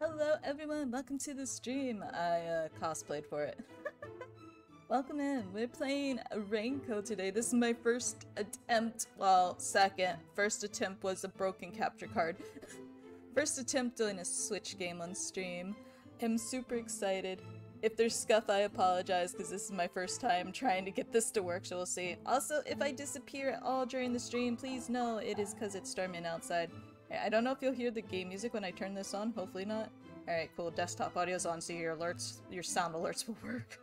Hello everyone, welcome to the stream. I cosplayed for it. Welcome in. We're playing Raincoat today. This is my first attempt, well, second. First attempt was a broken capture card. First attempt doing a Switch game on stream. I'm super excited. If there's scuff, I apologize because this is my first time trying to get this to work, so we'll see. Also, if I disappear at all during the stream, please know it is because it's storming outside. I don't know if you'll hear the game music when I turn this on, hopefully not. Alright, cool, desktop audio's on so your alerts, your sound alerts will work.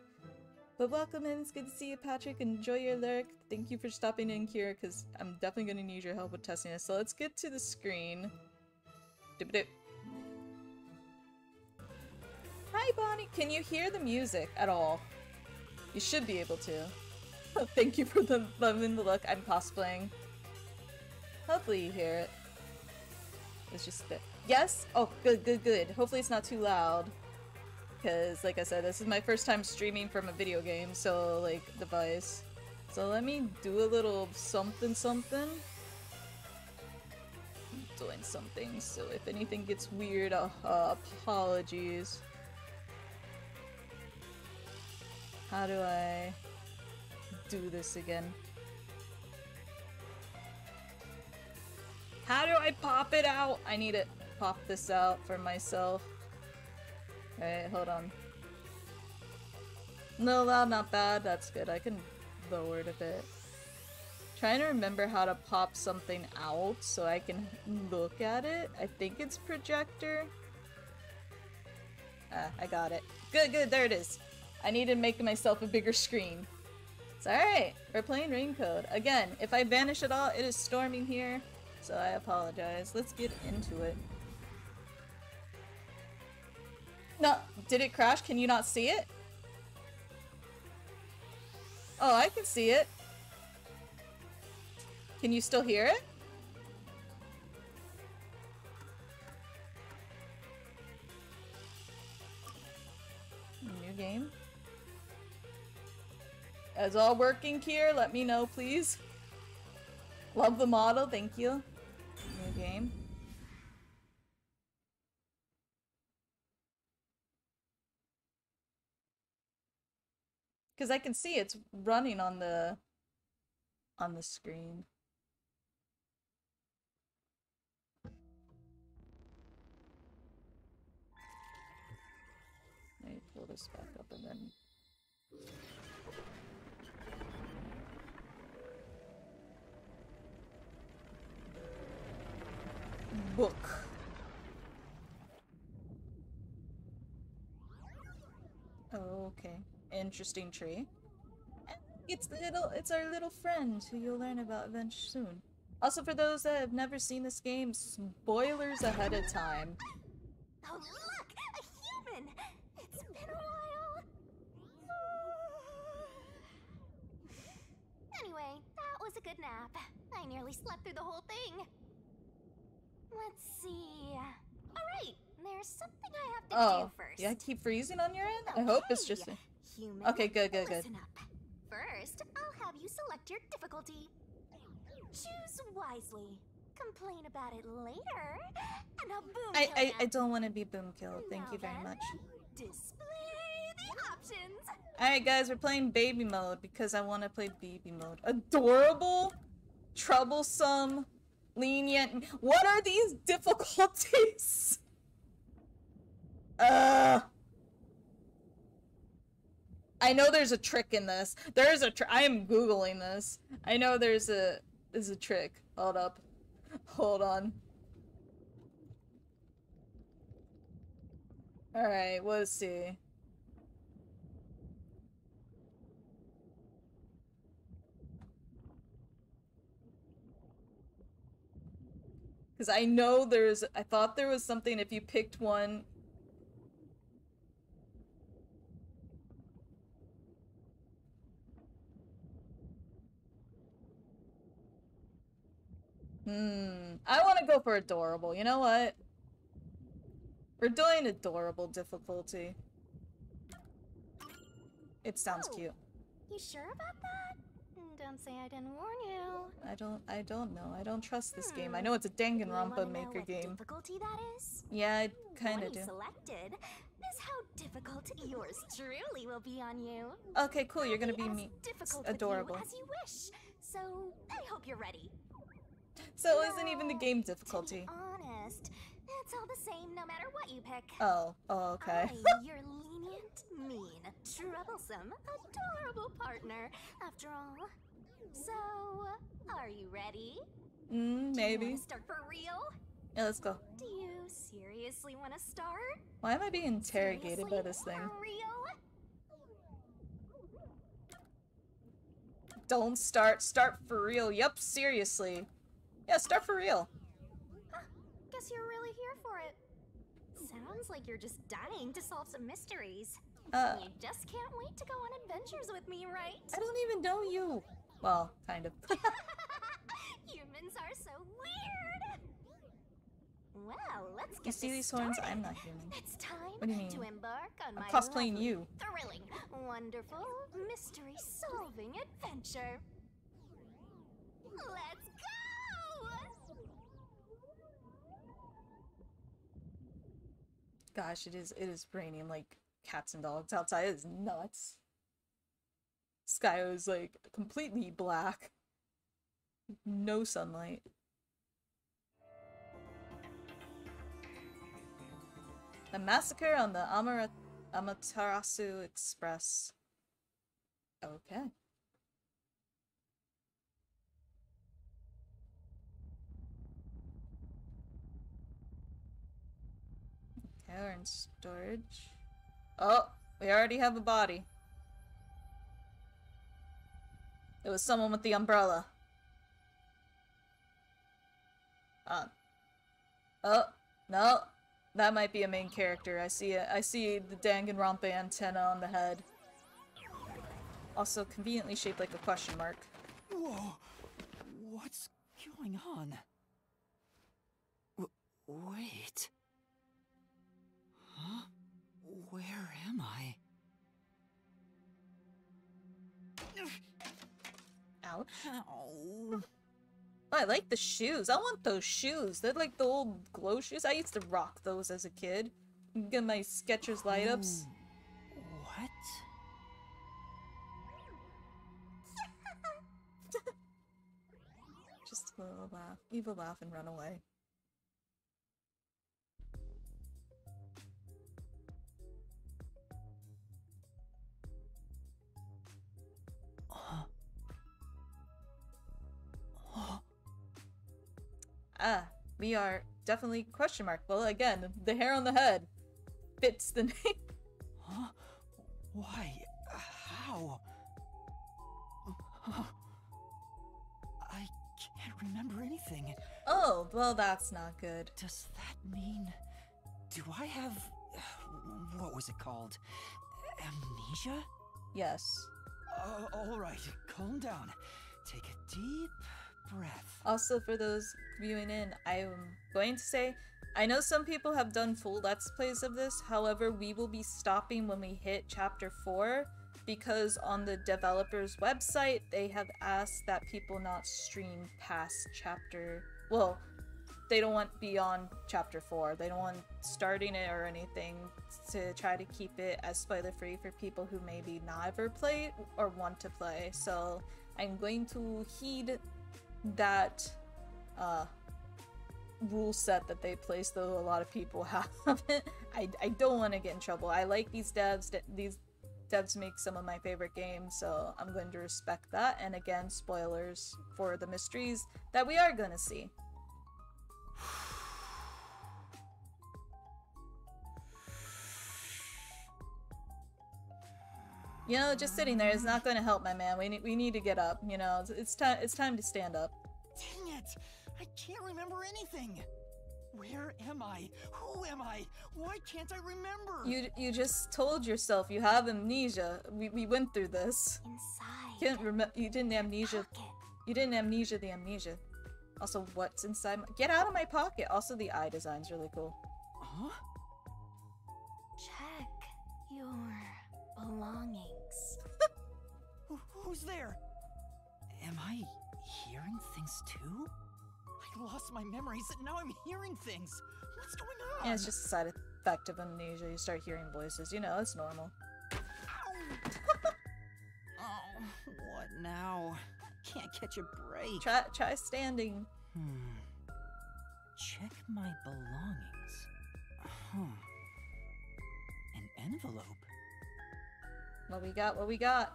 But welcome in, it's good to see you, Patrick. Enjoy your lurk. Thank you for stopping in here, because I'm definitely going to need your help with testing this. So let's get to the screen. Doop-a-doop. Hi, Bonnie! Can you hear the music at all? You should be able to. Thank you for the loving the look. I'm cosplaying. Hopefully you hear it. It's just that. Yes? Oh, good, good, good. Hopefully it's not too loud. Because, like I said, this is my first time streaming from a video game, so, like, device. So let me do a little something something. I'm doing something, so if anything gets weird, apologies. How do I do this again? How do I pop it out? I need to pop this out for myself. Alright, hold on. No, loud, not bad. That's good. I can lower it a bit. Trying to remember how to pop something out so I can look at it. I think it's projector. Ah, I got it. Good, good. There it is. I need to make myself a bigger screen. It's alright. We're playing Raincoat. Again, if I vanish at all, it is storming here. So I apologize. Let's get into it. No, did it crash? Can you not see it? Oh, I can see it. Can you still hear it? New game. Is all working here? Let me know, please. Love the model, thank you. New game. Because I can see it's running on the screen. Let me pull this back up and then... Book. Oh, okay. Interesting tree. It's our little friend who you'll learn about eventually soon. Also, for those that have never seen this game, spoilers ahead of time. Oh look! A human! It's been a while! Anyway, that was a good nap. I nearly slept through the whole thing. Let's see... Alright, there's something I have to do first. Yeah, keep freezing on your end? Okay. I hope it's just... Human, okay, good, good, good. listen up. First, I'll have you select your difficulty. Choose wisely. Complain about it later, and I'll boom kill I don't want to be boom killed. Thank you very much. Display the options. Alright guys, we're playing baby mode because I want to play baby mode. Adorable, troublesome, lenient. What are these difficulties? I know there's a trick in this. There's a I am Googling this. I know there's a trick. Hold up. Hold on. Alright, let's see. Because I know I thought there was something if you picked one. I want to go for adorable. You know what? We're doing adorable difficulty. It sounds cute. You sure about that? don't say I didn't warn you. I don't know. I don't trust this game. I know it's a Danganronpa maker game. Difficulty that is? Yeah, I kinda do. Selected is how difficult yours truly will be on you. Okay, cool. You're gonna be me. Adorable. As you wish. So I hope you're ready. So it isn't even the game difficulty. To be honest, it's all the same no matter what you pick. Oh, okay. You're lenient, mean, troublesome, adorable partner, after all. So, are you ready? Maybe. Do you want to start for real? Yeah, let's go. Do you seriously want to start? Why am I being interrogated by this thing? For real? Don't start. Start for real. Yup, seriously. Yeah, start for real. Huh, guess you're really here for it. Sounds like you're just dying to solve some mysteries. You just can't wait to go on adventures with me, right? I don't even know you. Well, kind of. Humans are so weird. Well, let's get You see these horns? I'm not human. It's time What do you mean? to embark on I'm my cosplaying lovely, you. thrilling, wonderful, mystery-solving adventure. Let's go! Gosh, it is raining like cats and dogs outside. It is nuts. Sky is like completely black. No sunlight. The massacre on the Amaterasu Express. Okay. Okay, we're in storage. Oh, we already have a body. It was someone with the umbrella. Oh, no. That might be a main character. I see it. I see the Danganronpa antenna on the head. Also conveniently shaped like a question mark. Whoa! What's going on? Wait. Huh? Where am I? Ouch. Ow. Oh, I like the shoes. I want those shoes. They're like the old glow shoes. I used to rock those as a kid. Get my Skechers light ups. What? Just a little laugh. Evil laugh and run away. Ah, we are definitely question mark. Well, again, the hair on the head fits the name. Huh? Why? How? I can't remember anything. Oh, well, that's not good. Does that mean... Do I have... What was it called? Amnesia? Yes. Alright, calm down. Take a deep breath. Also, for those viewing in, I'm going to say, I know some people have done full Let's Plays of this, however, we will be stopping when we hit Chapter 4, because on the developer's website, they have asked that people not stream past Chapter... Well, they don't want beyond Chapter 4. They don't want starting it or anything to try to keep it as spoiler-free for people who maybe never played or want to play. So I'm going to heed that rule set that they placed, though a lot of people haven't. I don't want to get in trouble. I like these devs. These devs make some of my favorite games, so I'm going to respect that. And again, spoilers for the mysteries that we are going to see. You know, just sitting there is not going to help, my man. We need to get up. You know, it's time to stand up. Dang it! I can't remember anything! Where am I? Who am I? Why can't I remember? You just told yourself you have amnesia. We went through this. Inside. You didn't amnesia. Pocket. You didn't amnesia the amnesia. Also, what's inside get out of my pocket. Also, the eye design's really cool. Huh? Check your belongings. Who's there? Am I hearing things too? I lost my memories and now I'm hearing things. What's going on? Yeah, it's just a side effect of amnesia. You start hearing voices. You know, it's normal. Oh, what now? Can't catch a break. Try standing. Check my belongings. An envelope. What we got? What we got?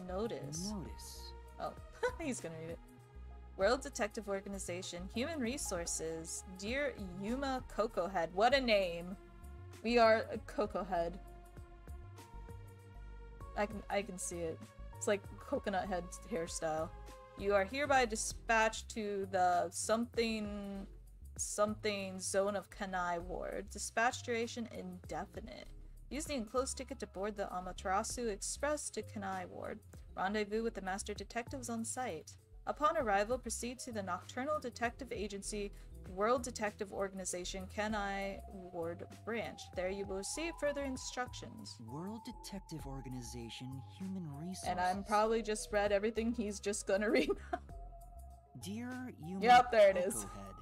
Notice. Oh, he's gonna read it. World Detective Organization, Human Resources, Dear Yuma Cocoa Head. What a name! We are a Cocoa Head. I can see it. It's like coconut head hairstyle. You are hereby dispatched to the something zone of Kanai Ward. Dispatch duration indefinite. Use the enclosed ticket to board the Amaterasu Express to Kanai Ward. Rendezvous with the master detectives on site. Upon arrival, proceed to the Nocturnal Detective Agency, World Detective Organization, Kanai Ward Branch. There you will receive further instructions. World Detective Organization, Human Resources. And I'm probably just read everything he's just gonna read. Dear Yuma Yep, there it is. Cocoa Head,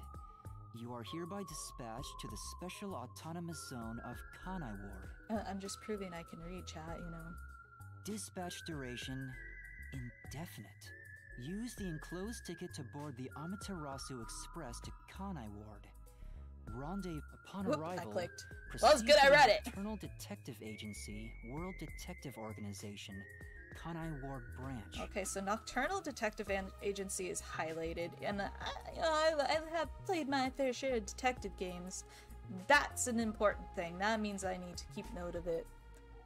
you are hereby dispatched to the Special Autonomous Zone of Kanai Ward. I'm just proving I can read, chat, you know. Dispatch duration indefinite. Use the enclosed ticket to board the Amaterasu Express to Kanai Ward. Rendezvous upon arrival. I clicked. Proceed Well, it's good to I the read it. Nocturnal Detective Agency, World Detective Organization, Kanai Ward Branch. Okay, so Nocturnal Detective Agency is highlighted, and I have played my fair share of detective games. That's an important thing. That means I need to keep note of it.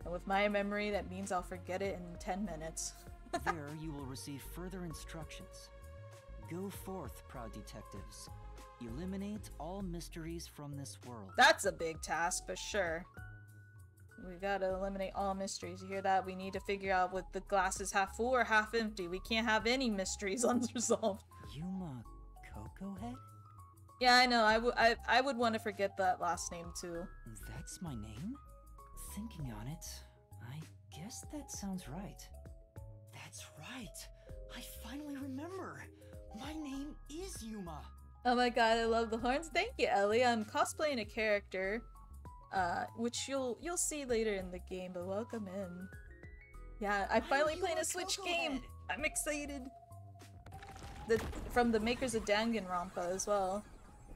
And with my memory, that means I'll forget it in 10 minutes. There you will receive further instructions. Go forth, proud detectives. Eliminate all mysteries from this world. That's a big task, for sure. We gotta eliminate all mysteries. You hear that? We need to figure out what the glass is half full or half empty. We can't have any mysteries unresolved. Yuma Cocoa Head? Yeah, I know. I would want to forget that last name too. That's my name? Thinking on it, I guess that sounds right. That's right. I finally remember. My name is Yuma. Oh my god, I love the horns. Thank you, Ellie. I'm cosplaying a character, which you'll see later in the game, but welcome in. Yeah, I finally played a Switch game. I'm excited. From the makers of Danganronpa as well,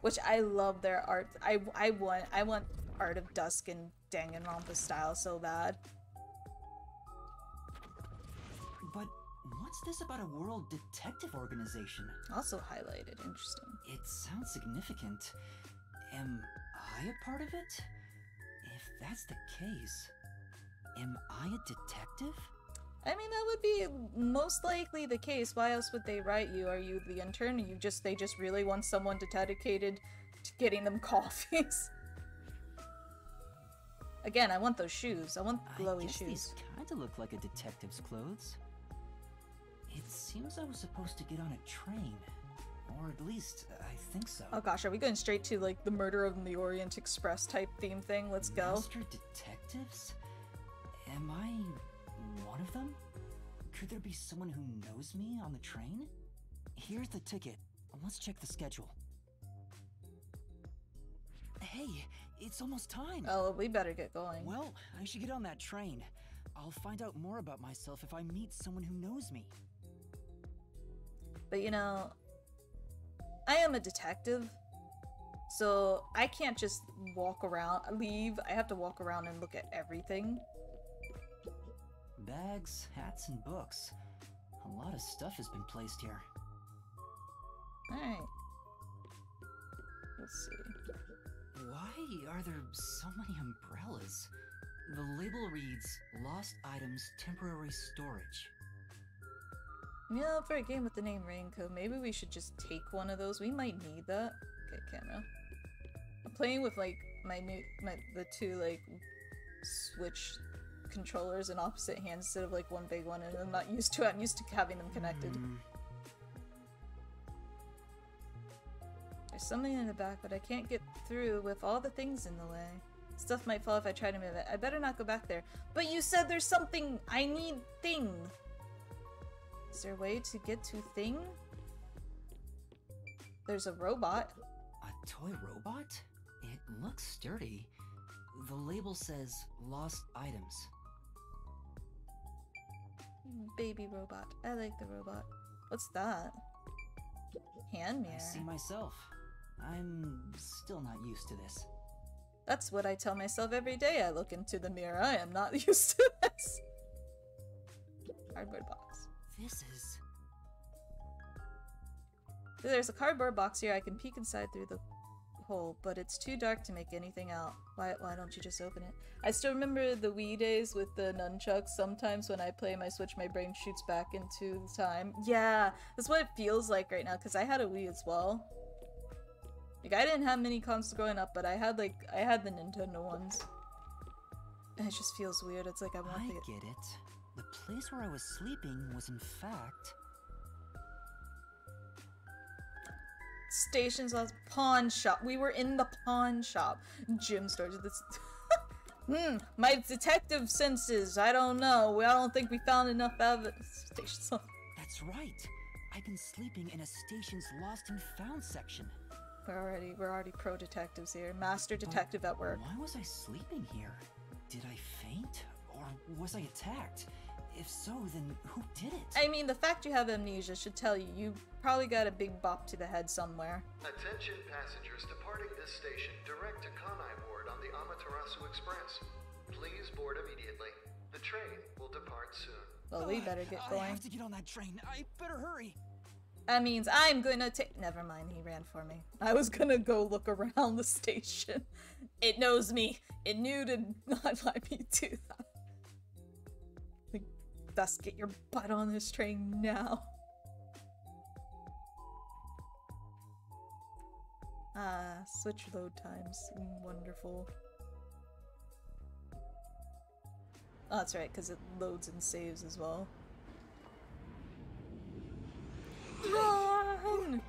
which I love their art. I want art of Dusk and Danganronpa style so bad. But what's this about a World Detective Organization? Also highlighted. Interesting. It sounds significant. Am I a part of it? If that's the case, am I a detective? I mean, that would be most likely the case. Why else would they write you? Are you the intern? They just really want someone dedicated to getting them coffees. Again, I want those shoes. I want glowy I guess shoes. These kind of look like a detective's clothes. It seems I was supposed to get on a train. Or at least, I think so. Oh gosh, are we going straight to like the Murder of the Orient Express type theme thing? Let's go. Master detectives? Am I one of them? Could there be someone who knows me on the train? Here's the ticket. Let's check the schedule. Hey, it's almost time. Oh, we better get going. Well, I should get on that train. I'll find out more about myself if I meet someone who knows me. But you know, I am a detective, so I can't just walk around, leave. I have to walk around and look at everything. Bags, hats, and books. A lot of stuff has been placed here. Alright. Let's see. Why are there so many umbrellas? The label reads, Lost Items Temporary Storage. You know, for a game with the name Raincoat, maybe we should just take one of those. We might need that. Okay, camera. I'm playing with like the two like Switch controllers in opposite hands instead of like one big one, and I'm not used to it. I'm used to having them connected. There's something in the back, but I can't get through with all the things in the way. Stuff might fall if I try to move it. I better not go back there. But you said there's something I need thing. Is there a way to get to thing? There's a robot. A toy robot? It looks sturdy. The label says lost items. Baby robot. I like the robot. What's that? Hand mirror. I see myself. I'm still not used to this. That's what I tell myself every day I look into the mirror. I am not used to this. Cardboard box. This is... There's a cardboard box here. I can peek inside through the hole, but it's too dark to make anything out. Why don't you just open it? I still remember the Wii days with the nunchucks. Sometimes when I play my Switch, my brain shoots back into the time. Yeah, that's what it feels like right now, because I had a Wii as well. Like, I didn't have many consoles growing up, but I had the Nintendo ones. And it just feels weird. It's like I want I get it. The place where I was sleeping was in fact... Stations on pawn shop. We were in the pawn shop. Gym stores. This. My detective senses. I don't know. I don't think we found enough evidence. Stations on. That's right. I've been sleeping in a station's lost and found section. We're already pro detectives here. Master detective at work. Why was I sleeping here? Did I faint? Or was I attacked? If so, then who did it? I mean, the fact you have amnesia should tell you you probably got a big bop to the head somewhere. Attention passengers departing this station direct to Kanai Ward on the Amaterasu Express. Please board immediately. The train will depart soon. Well, we better get going. I have to get on that train. I better hurry. That means I'm gonna take— never mind, he ran for me. I was gonna go look around the station. It knows me. It knew to not let me do that. Like, Dusk, get your butt on this train now. Ah, switch load times. Wonderful. Oh, that's right, because it loads and saves as well. Run!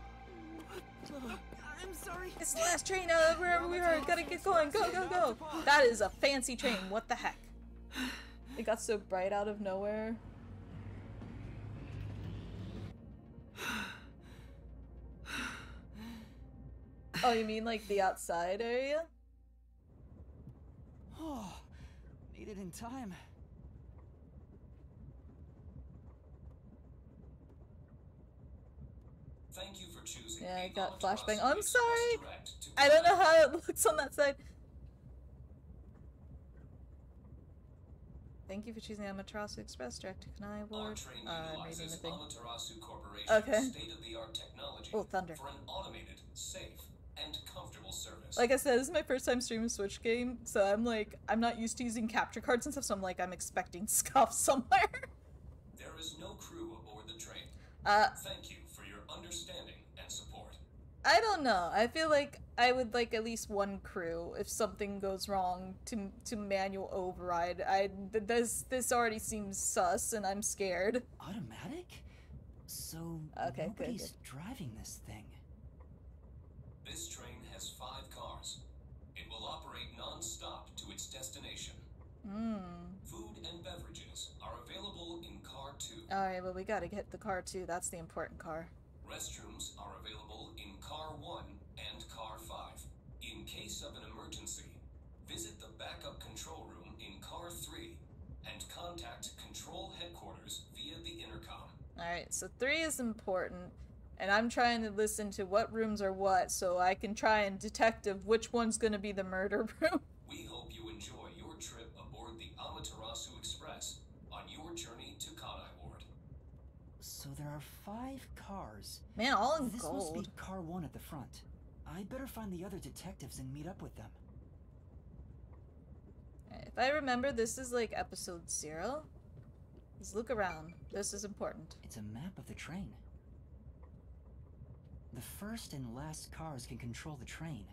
I'm sorry. It's the last train wherever we are. Gotta get going. Go, go, go. That is a fancy train. What the heck? It got so bright out of nowhere. Oh, you mean like the outside area? Oh, made it in time. Thank you for choosing. Yeah, I the got Amaterasu flashbang. Oh, I'm Express sorry. Direct to I don't know Kanai. how it looks on that side. Thank you for choosing the Amaterasu Express direct to Kanai Our Ward. train I'm reading the utilizes thing. Amaterasu Corporation's Okay. state-of-the-art technology Oh, thunder. for an automated, safe, and comfortable service. Like I said, this is my first time streaming a Switch game, so I'm not used to using capture cards and stuff, so I'm expecting scuff somewhere. There is no crew aboard the train. Thank you for your understanding and support. I don't know. I feel like I would like at least one crew if something goes wrong to manual override. This already seems sus and I'm scared. Automatic? So Okay, good, nobody's driving this thing. This train has 5 cars. It will operate non-stop to its destination. Food and beverages are available in Car 2. Alright, well we gotta get the car too. That's the important car. Restrooms are available in Car 1 and Car 5. In case of an emergency, visit the backup control room in Car 3 and contact Control Headquarters via the intercom. Alright, so 3 is important, and I'm trying to listen to what rooms are what so I can try and detective which one's gonna be the murder room. We hope you enjoy your trip aboard the Amaterasu Express on your journey to Kanai Ward. So there are 5 cars. Man, all in This gold. must be car 1 at the front. I'd better find the other detectives and meet up with them. If I remember, this is like episode 0. Let's look around. This is important. It's a map of the train. The first and last cars can control the train.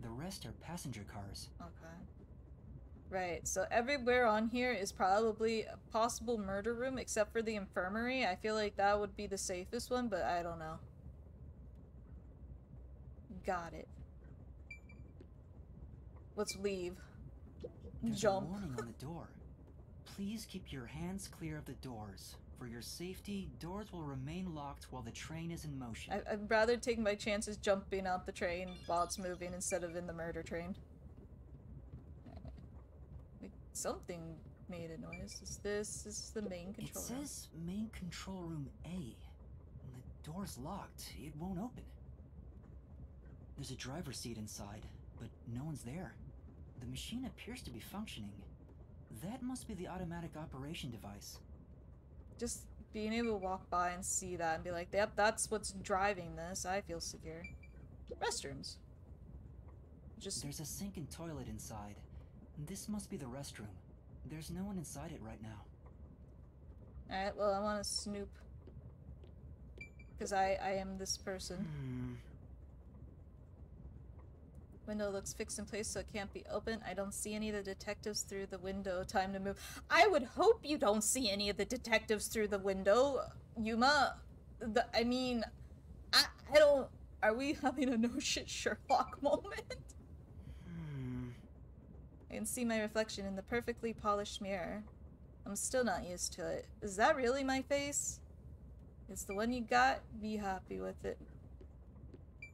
The rest are passenger cars. Okay. Right, so everywhere on here is probably a possible murder room except for the infirmary. I feel like that would be the safest one, but I don't know. Got it. Let's leave. There's Jump. a warning on the door. Please keep your hands clear of the doors. For your safety, doors will remain locked while the train is in motion. I'd rather take my chances jumping out the train while it's moving instead of in the murder train. Like, something made a noise. This is the main control room. It says main control room A. When the door's locked, it won't open. There's a driver's seat inside, but no one's there. The machine appears to be functioning. That must be the automatic operation device. Just being able to walk by and see that and be like, yep, that's what's driving this, I feel secure. Restrooms. There's a sink and toilet inside. This must be the restroom. There's no one inside it right now. Alright, well, I want to snoop. Because I am this person. Window looks fixed in place, so it can't be open. I don't see any of the detectives through the window. Time to move. I would hope you don't see any of the detectives through the window, Yuma. I mean, I don't... Are we having a no-shit Sherlock moment? I can see my reflection in the perfectly polished mirror. I'm still not used to it. Is that really my face? It's the one you got. Be happy with it.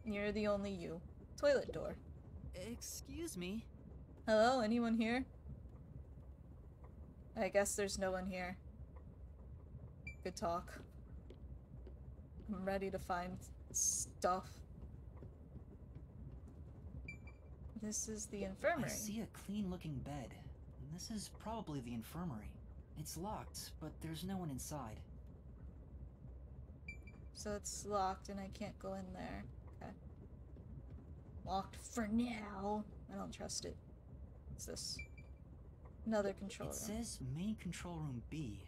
You're the only you. Toilet door. Excuse me. Hello, anyone here? I guess there's no one here. Good talk. I'm ready to find stuff. This is the infirmary. I see a clean-looking bed. This is probably the infirmary. It's locked, but there's no one inside. So it's locked and I can't go in there. Okay. Locked for now. I don't trust it. What's this? Another control room. It says main control room B.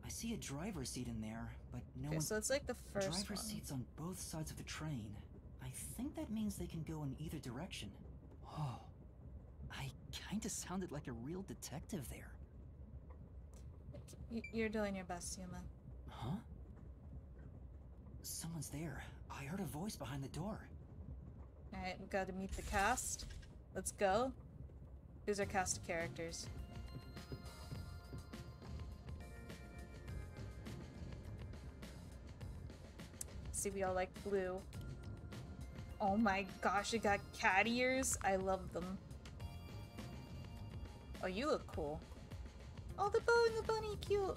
I see a driver's seat in there, but no one... so it's like the first one. Driver's seats on both sides of the train. I think that means they can go in either direction. Oh, I kinda sounded like a real detective there. You're doing your best, Yuma. Huh? Someone's there. I heard a voice behind the door. Alright, we've got to meet the cast. Let's go. Here's our cast of characters. See, we all like blue. Oh my gosh, it got cat ears. I love them. Oh, you look cool. Oh, the bow and the bunny, cute.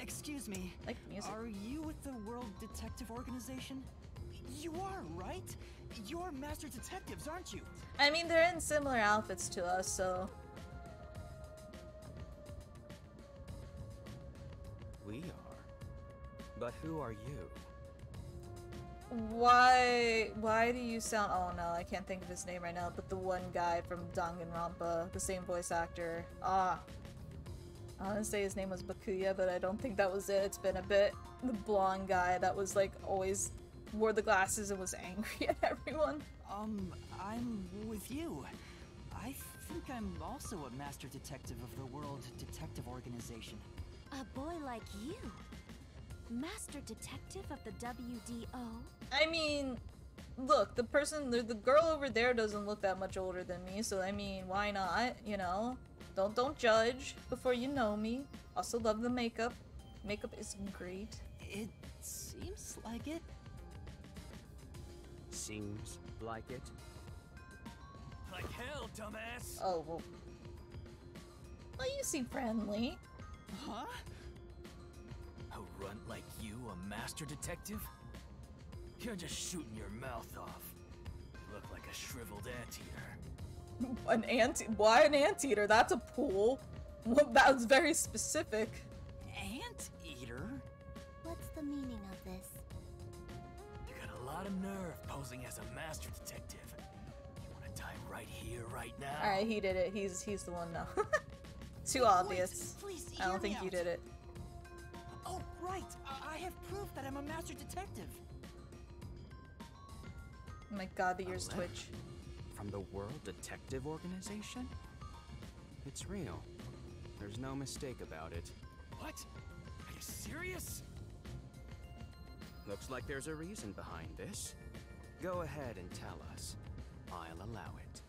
Excuse me. Like music. Are you with the World Detective Organization? You are, right? You're master detectives, aren't you? I mean, they're in similar outfits to us, so... We are. But who are you? Why do you sound... Oh no, I can't think of his name right now, but the one guy from Danganronpa, the same voice actor. I want to say his name was Bakuya, but I don't think that was it. It's been a bit. The blonde guy that was like always wore the glasses and was angry at everyone. I'm with you. I think I'm also a master detective of the World Detective Organization. A boy like you? Master detective of the WDO? I mean, look, the girl over there doesn't look that much older than me, so I mean, why not, you know? Don't judge before you know me. Also love the makeup. Makeup is great. It seems like it. Seems like it. Like hell, dumbass! Oh, well. Well, you seem friendly. Huh? A runt like you, a master detective? You're just shooting your mouth off. You look like a shriveled anteater. Why an anteater? That's a pool. Well, that was very specific. Anteater? What's the meaning of this? You got a lot of nerve posing as a master detective. You wanna die right here, right now? Alright, he did it. He's the one now. Too obvious. Wait, please, I don't hear me think you out. did it. Oh, right. I have proof that I'm a master detective. Oh my god, the ears A letter? twitch. From the World Detective Organization? It's real. There's no mistake about it. What? Are you serious? Looks like there's a reason behind this. Go ahead and tell us. I'll allow it.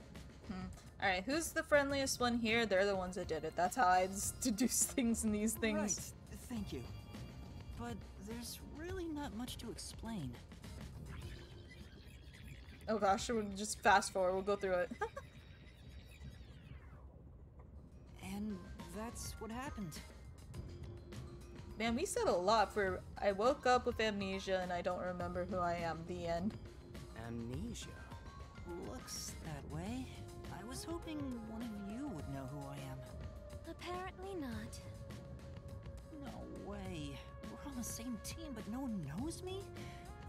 Alright, who's the friendliest one here? They're the ones that did it. That's how I deduce things in these things. Right, thank you. But there's really not much to explain. Oh gosh, we'll just fast forward. We'll go through it. And that's what happened. Man, we said a lot for I woke up with amnesia and I don't remember who I am. The end. Amnesia? Looks that way. I was hoping one of you would know who I am. Apparently not. No way. We're on the same team, but no one knows me?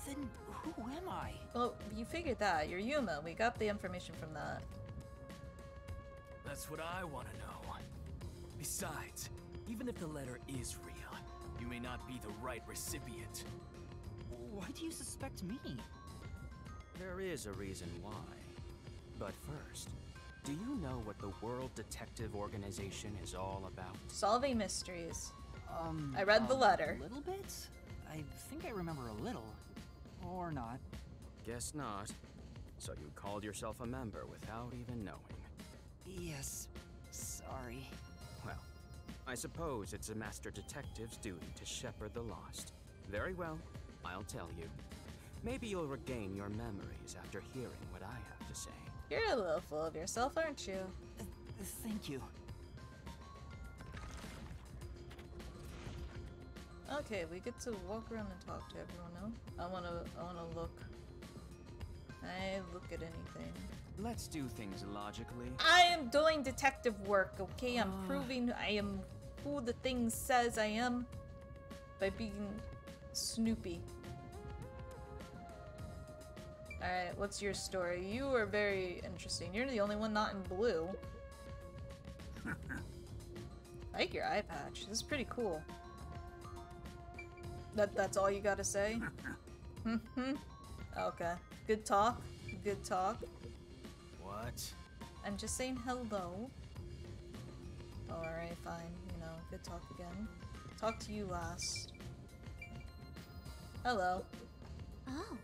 Then who am I? Well, you figured that. You're Yuma. We got the information from that. That's what I want to know. Besides, even if the letter is real, you may not be the right recipient. Why do you suspect me? There is a reason why. But first, do you know what the World Detective Organization is all about? Solving mysteries. I read the letter. A little bit? I think I remember a little. Or not. Guess not. So you called yourself a member without even knowing. Yes. Sorry. Well, I suppose it's a master detective's duty to shepherd the lost. Very well, I'll tell you. Maybe you'll regain your memories after hearing what I have to say. You're a little full of yourself, aren't you? Thank you. Okay, we get to walk around and talk to everyone now. I wanna look. I look at anything. Let's do things logically. I am doing detective work, okay? I'm proving I am who the thing says I am by being Snoopy. Alright, what's your story? You are very interesting. You're the only one not in blue. I like your eye patch. This is pretty cool. That's all you gotta say? Okay. Good talk. Good talk. What? I'm just saying hello. Alright, fine. You know, good talk again. Talk to you last. Hello. Oh.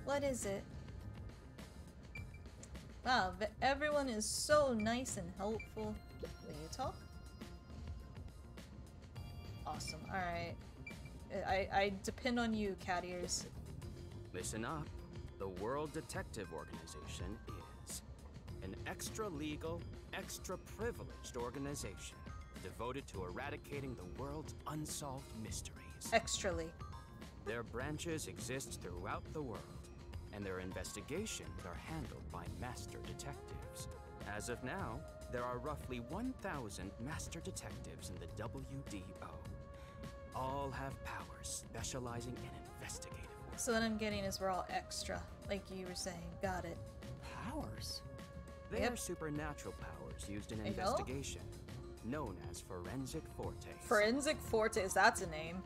What is it? Wow, everyone is so nice and helpful. Will you talk? Awesome. Alright. I depend on you, cat ears. Listen up. The World Detective Organization is an extra-legal, extra-privileged organization devoted to eradicating the world's unsolved mysteries. Extrally. Their branches exist throughout the world, and their investigations are handled by master detectives. As of now, there are roughly 1,000 master detectives in the WDO. All have powers specializing in investigative work. So what I'm getting is we're all extra, like you were saying. Got it. Powers? They Yep. are supernatural powers used in Hey, yo. investigation, known as forensic fortes. Forensic Fortes, that's a name.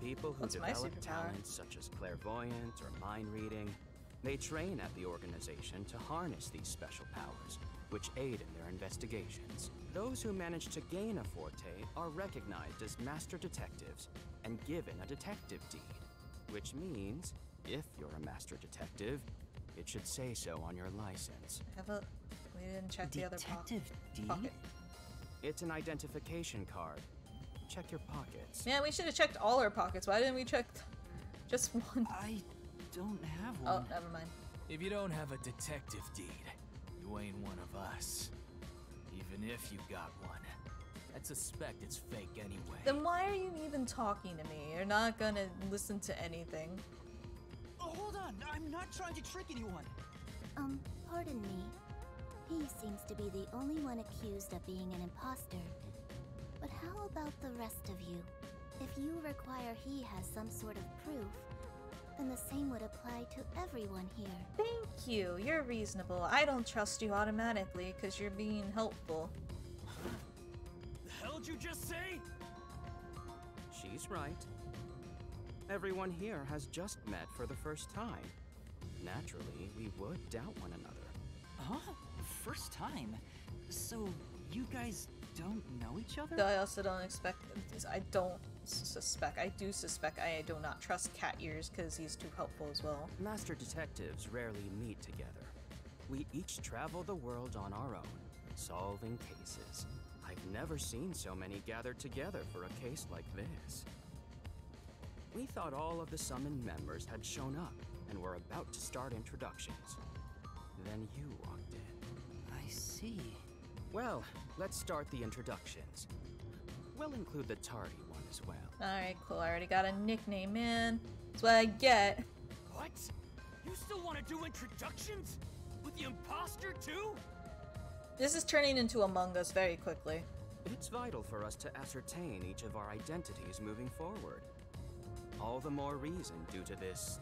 People who What's my develop superpower? talents such as clairvoyance or mind reading, they train at the organization to harness these special powers, which aid in their investigations. Those who manage to gain a forte are recognized as master detectives and given a detective deed, which means, if you're a master detective, it should say so on your license. We didn't check the other Detective D? pocket. It's an identification card. Check your pockets. Yeah, we should have checked all our pockets. Why didn't we check just one? I don't have Oh, one. never mind. If you don't have a detective deed, you ain't one of us. Even if you got one, I'd suspect it's fake anyway. Then why are you even talking to me? You're not gonna listen to anything. Oh, hold on! I'm not trying to trick anyone! Pardon me. He seems to be the only one accused of being an imposter. But how about the rest of you? If you require he has some sort of proof, then the same would apply to everyone here. Thank you. You're reasonable. I don't trust you automatically because you're being helpful. The hell'd you just say? She's right. Everyone here has just met for the first time. Naturally, we would doubt one another. Huh? First time? So, you guys don't know each other? I also don't expect. I don't suspect. I do suspect. I do not trust Cat Ears because he's too helpful as well. Master detectives rarely meet together. we each travel the world on our own, solving cases. I've never seen so many gathered together for a case like this. We thought all of the summoned members had shown up and were about to start introductions. Then you walked in. I see. Well, let's start the introductions. We'll include the tardy one as well. Alright, cool. I already got a nickname in. That's what I get. What? You still want to do introductions? With the imposter too? This is turning into Among Us very quickly. It's vital for us to ascertain each of our identities moving forward. All the more reason due to this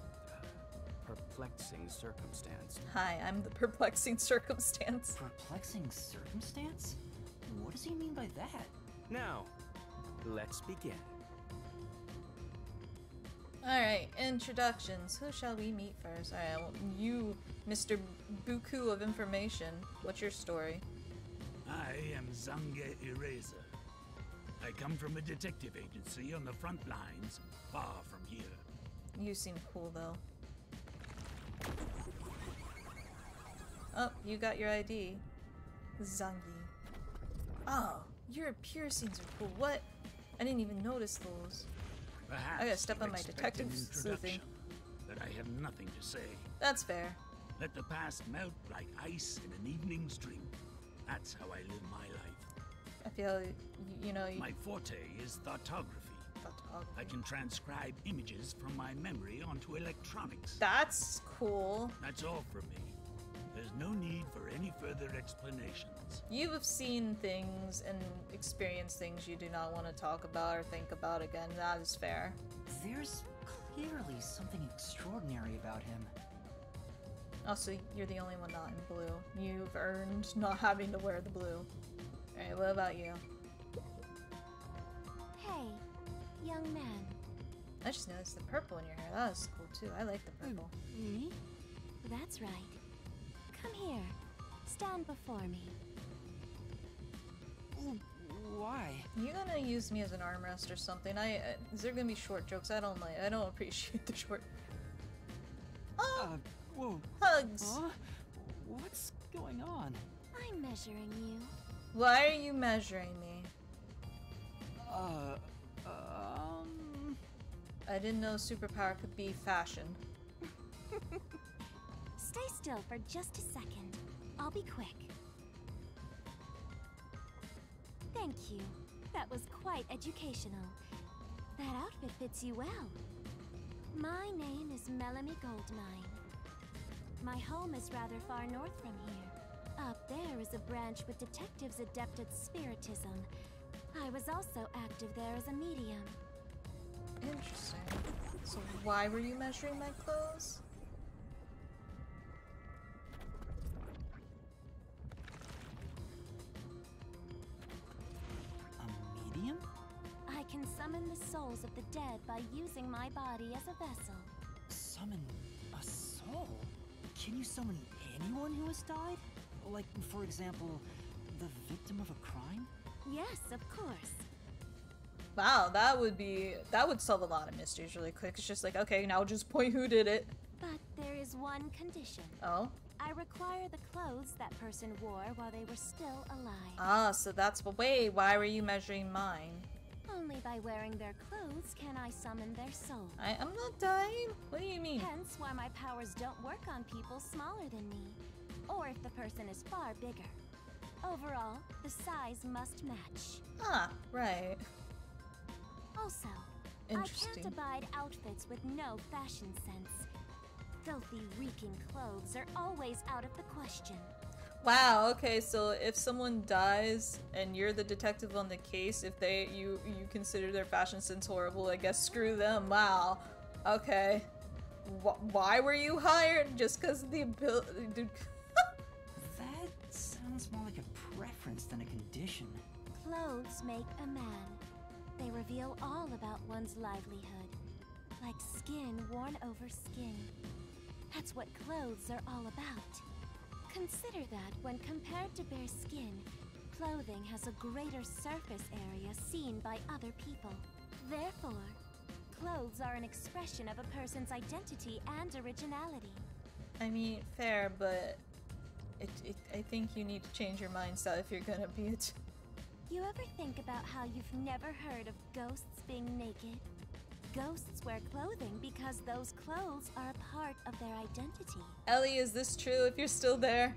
perplexing circumstance. Hi, I'm the perplexing circumstance. Perplexing circumstance? What does he mean by that? Now, let's begin. Alright, introductions. Who shall we meet first? Alright, well, you, Mr. Buku of Information. What's your story? I am Zange Eraser. I come from a detective agency on the front lines, far from here. You seem cool, though. Oh, you got your ID. Zangi. Oh, your piercings are cool. What? I didn't even notice those. Perhaps I gotta step you on my expect detective an sleuthing. introduction, but I have nothing to say. That's fair. Let the past melt like ice in an evening's drink. That's how I live my life. I feel, you know, My forte is thoughtography. I can transcribe images from my memory onto electronics. That's cool. That's all from me. There's no need for any further explanations. You have seen things and experienced things you do not want to talk about or think about again. That is fair. There's clearly something extraordinary about him. Also, you're the only one not in blue. You've earned not having to wear the blue. Alright, what about you? Hey, young man. I just noticed the purple in your hair. That is cool too. I like the purple. Me? That's right. Come here. Stand before me. Why? You gonna use me as an armrest or something? Is there gonna be short jokes? I don't appreciate the short. Oh, Whoa. hugs. Huh? What's going on? I'm measuring you. Why are you measuring me? I didn't know superpower could be fashion. Stay still for just a second. I'll be quick. Thank you. That was quite educational. That outfit fits you well. My name is Melanie Goldmine. My home is rather far north from here. Up there is a branch with detectives adept at spiritism. I was also active there as a medium. Interesting. So why were you measuring my clothes? A medium? I can summon the souls of the dead by using my body as a vessel. Summon a soul? Can you summon anyone who has died? Like, for example, the victim of a crime? Yes, of course. Wow, that would solve a lot of mysteries really quick. It's just like, okay, now just point who did it. But there is one condition. Oh? I require the clothes that person wore while they were still alive. Ah, so that's why were you measuring mine? Only by wearing their clothes can I summon their soul. I'm not dying? What do you mean? Hence why my powers don't work on people smaller than me, or if the person is far bigger. Overall, the size must match. Ah, right. Also, I Interesting. can't abide outfits with no fashion sense. Filthy, reeking clothes are always out of the question. Wow, okay, so if someone dies and you're the detective on the case, if you consider their fashion sense horrible, I guess screw them. Wow. Okay. Why were you hired? Just because of the ability? Dude. That sounds more like a preference than a condition. Clothes make a man. They reveal all about one's livelihood. Like skin worn over skin. That's what clothes are all about. Consider that when compared to bare skin, clothing has a greater surface area seen by other people. Therefore, clothes are an expression of a person's identity and originality. I mean, fair, but I think you need to change your mindset if you're gonna be it. You ever think about how you've never heard of ghosts being naked? Ghosts wear clothing because those clothes are a part of their identity. Ellie, is this true? If you're still there,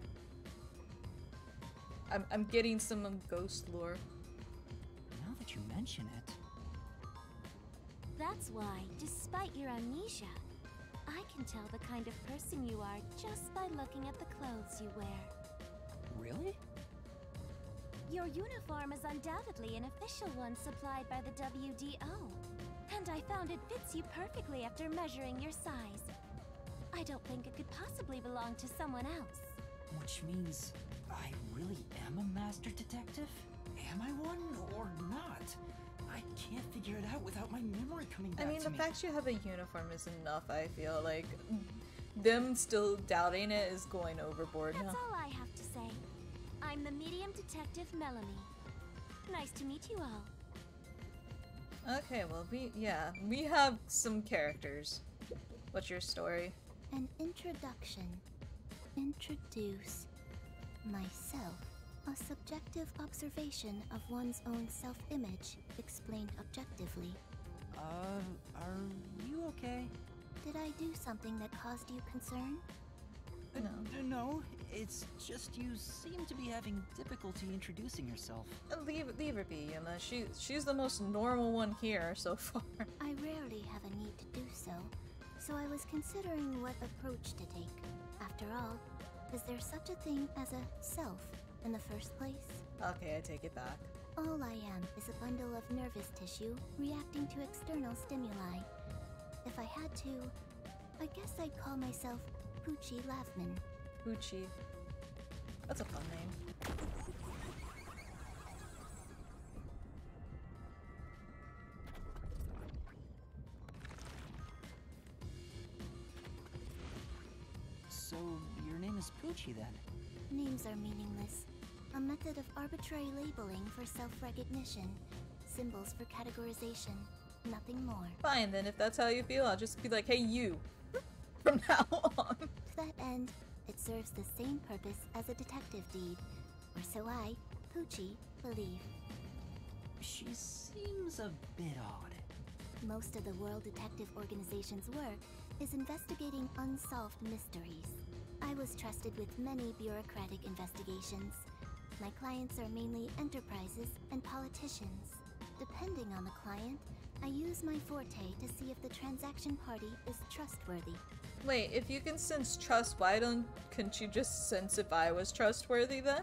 I'm getting some ghost lore. Now that you mention it... That's why, despite your amnesia, I can tell the kind of person you are just by looking at the clothes you wear. Really? Your uniform is undoubtedly an official one supplied by the WDO. And I found it fits you perfectly after measuring your size. I don't think it could possibly belong to someone else. Which means I really am a master detective? Am I one or not? I can't figure it out without my memory coming back to me. I mean, the fact you have a uniform is enough, I feel like. Them still doubting it is going overboard now. That's all I have to say. I'm the medium detective Melanie. Nice to meet you all. Okay, well, we have some characters. What's your story? An introduction. Introduce myself. A subjective observation of one's own self-image, explained objectively. Are you okay? Did I do something that caused you concern? No. No, it's just you seem to be having difficulty introducing yourself. Leave her be, Yuma. She's the most normal one here so far. I rarely have a need to do so, so I was considering what approach to take. After all, is there such a thing as a self in the first place? Okay, I take it back. All I am is a bundle of nervous tissue reacting to external stimuli. If I had to, I guess I'd call myself Poochie Lavman. Poochie. That's a fun name. So, your name is Poochie then? Names are meaningless. A method of arbitrary labeling for self-recognition. Symbols for categorization. Nothing more. Fine, then if that's how you feel, I'll just be like, hey, you. From now on. To that end, it serves the same purpose as a detective deed. Or so I, Poochie, believe. She seems a bit odd. Most of the World Detective Organization's work is investigating unsolved mysteries. I was trusted with many bureaucratic investigations. My clients are mainly enterprises and politicians. Depending on the client, I use my forte to see if the transaction party is trustworthy. Wait, if you can sense trust, couldn't you just sense if I was trustworthy then?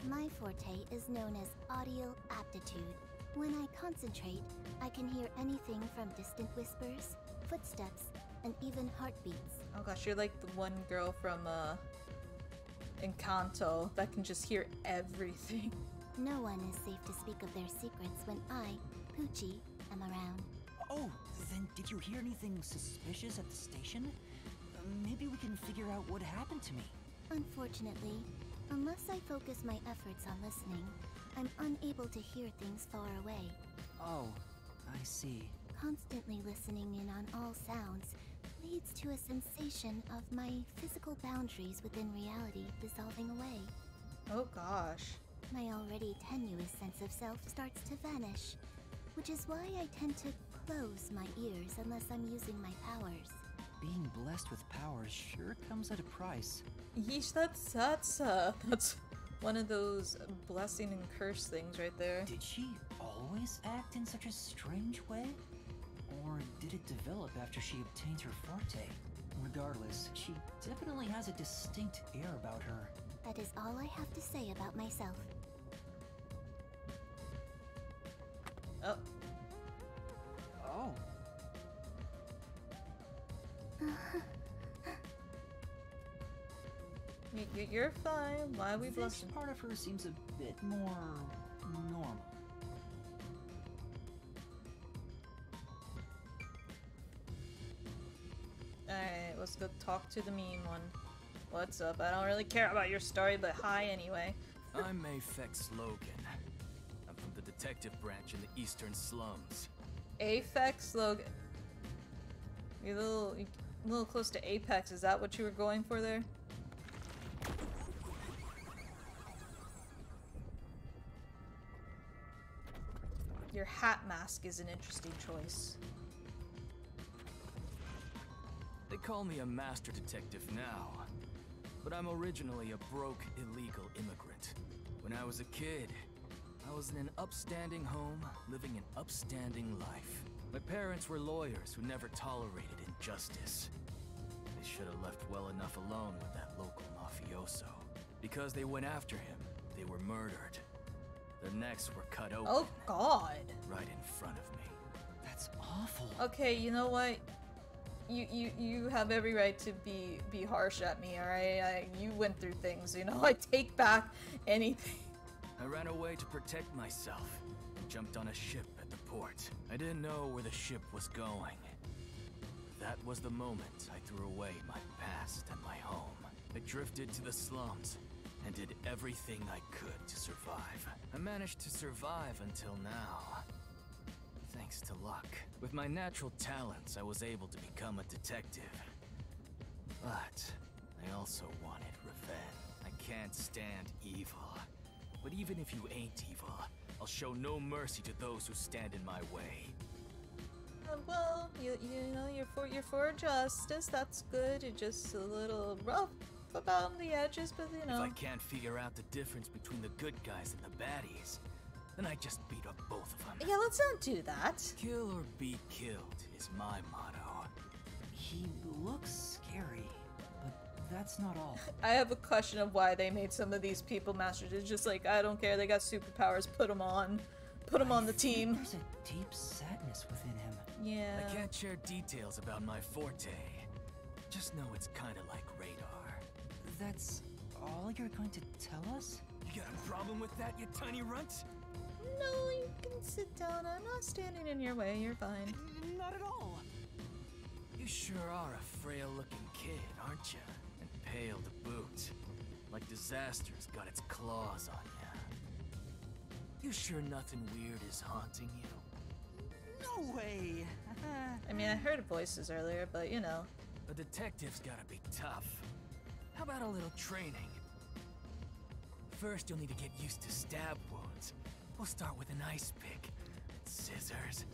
My forte is known as audio aptitude. When I concentrate, I can hear anything from distant whispers, footsteps, and even heartbeats. Oh gosh, you're like the one girl from, Encanto that can just hear everything. No one is safe to speak of their secrets when I, Poochie, am around. Oh, then did you hear anything suspicious at the station? Maybe we can figure out what happened to me. Unfortunately, unless I focus my efforts on listening, I'm unable to hear things far away. Oh, I see. Constantly listening in on all sounds leads to a sensation of my physical boundaries within reality dissolving away. Oh gosh. My already tenuous sense of self starts to vanish, which is why I tend to close my ears unless I'm using my powers. Being blessed with powers sure comes at a price. Yeesh, that's one of those blessing and curse things right there. Did she always act in such a strange way? Or did it develop after she obtained her forte? Regardless, she definitely has a distinct air about her. That is all I have to say about myself. Oh. Oh. You're fine. Why are we This blushing? part of her seems a bit more normal. Alright, let's go talk to the mean one. What's up? I don't really care about your story, but hi anyway. I'm Aphex Logan. I'm from the detective branch in the eastern slums. Aphex Logan. You're a little close to Apex. Is that what you were going for there? your hat mask is an interesting choice. They call me a master detective now, but I'm originally a broke, illegal immigrant. When I was a kid, I was in an upstanding home, living an upstanding life. My parents were lawyers who never tolerated injustice. They should have left well enough alone with that local mafioso. Because they went after him, they were murdered. Their necks were cut open. Oh God! Right in front of me. That's awful. Okay, you know what? You have every right to be harsh at me, alright? You went through things, you know? I take back anything. I ran away to protect myself and jumped on a ship at the port. I didn't know where the ship was going. That was the moment I threw away my past and my home. I drifted to the slums and did everything I could to survive. I managed to survive until now. Thanks to luck. With my natural talents, I was able to become a detective. But I also wanted revenge. I can't stand evil. But even if you ain't evil, I'll show no mercy to those who stand in my way. Well, you know, you're for justice. That's good. You're just a little rough about the edges, but you know. If I can't figure out the difference between the good guys and the baddies, then I just beat up both of them. Yeah, let's not do that. Kill or be killed is my motto. He looks scary, but that's not all. I have a question of why they made some of these people masters. It's just like, I don't care. They got superpowers. Put them on. Put them on the team. There's a deep sadness within him. Yeah. I can't share details about my forte. Just know it's kind of like radar. That's all you're going to tell us? You got a problem with that, you tiny runt? No, you can sit down. I'm not standing in your way. You're fine. Not at all. You sure are a frail-looking kid, aren't you? And pale to boot. Like disaster's got its claws on you. You sure nothing weird is haunting you? No way! I mean, I heard voices earlier, but you know. A detective's gotta be tough. How about a little training? First, you'll need to get used to stab wounds. We'll start with an ice pick, scissors,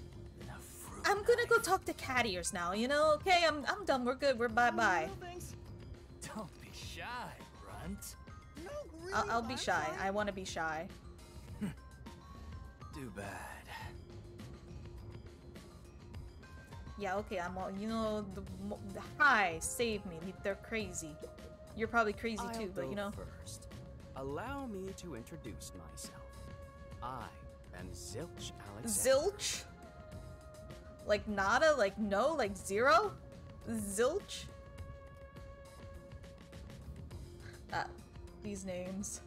and a fruit I'm gonna go knife. talk to cat ears now, you know? Okay, I'm done. We're good. We're bye-bye. No, thanks. Don't be shy, runt. No, really, I'll be I'm shy. fine. I want to be shy. Too bad. Yeah, okay, I'm all, you know, the hi, save me. They're crazy. You're probably crazy I'll too, but you go know. first. Allow me to introduce myself. I am Zilch Alexander. Zilch? Like nada? Like no? Like zero? Zilch? These names.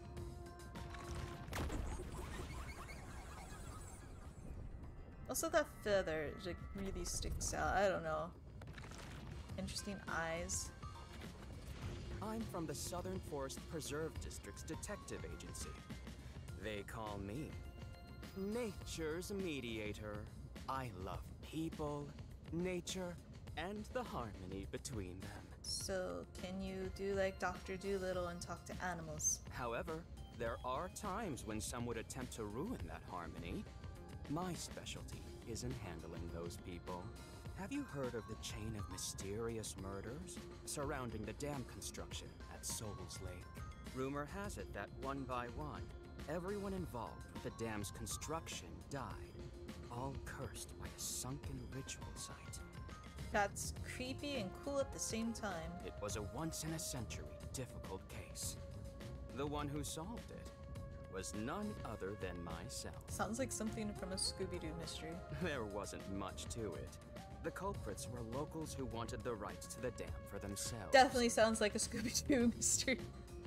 Also that feather like really sticks out. I don't know. Interesting eyes. I'm from the Southern Forest Preserve District's detective agency. They call me Nature's Mediator. I love people, nature, and the harmony between them. So, can you do like Dr. Dolittle and talk to animals? However, there are times when some would attempt to ruin that harmony. My specialty is in handling those people. Have you heard of the chain of mysterious murders surrounding the dam construction at Souls Lake? Rumor has it that one by one, everyone involved with the dam's construction died, all cursed by a sunken ritual site. That's creepy and cool at the same time. It was a once-in-a-century difficult case. The one who solved it was none other than myself. Sounds like something from a Scooby-Doo mystery. There wasn't much to it. The culprits were locals who wanted the rights to the dam for themselves. Definitely sounds like a Scooby-Doo mystery.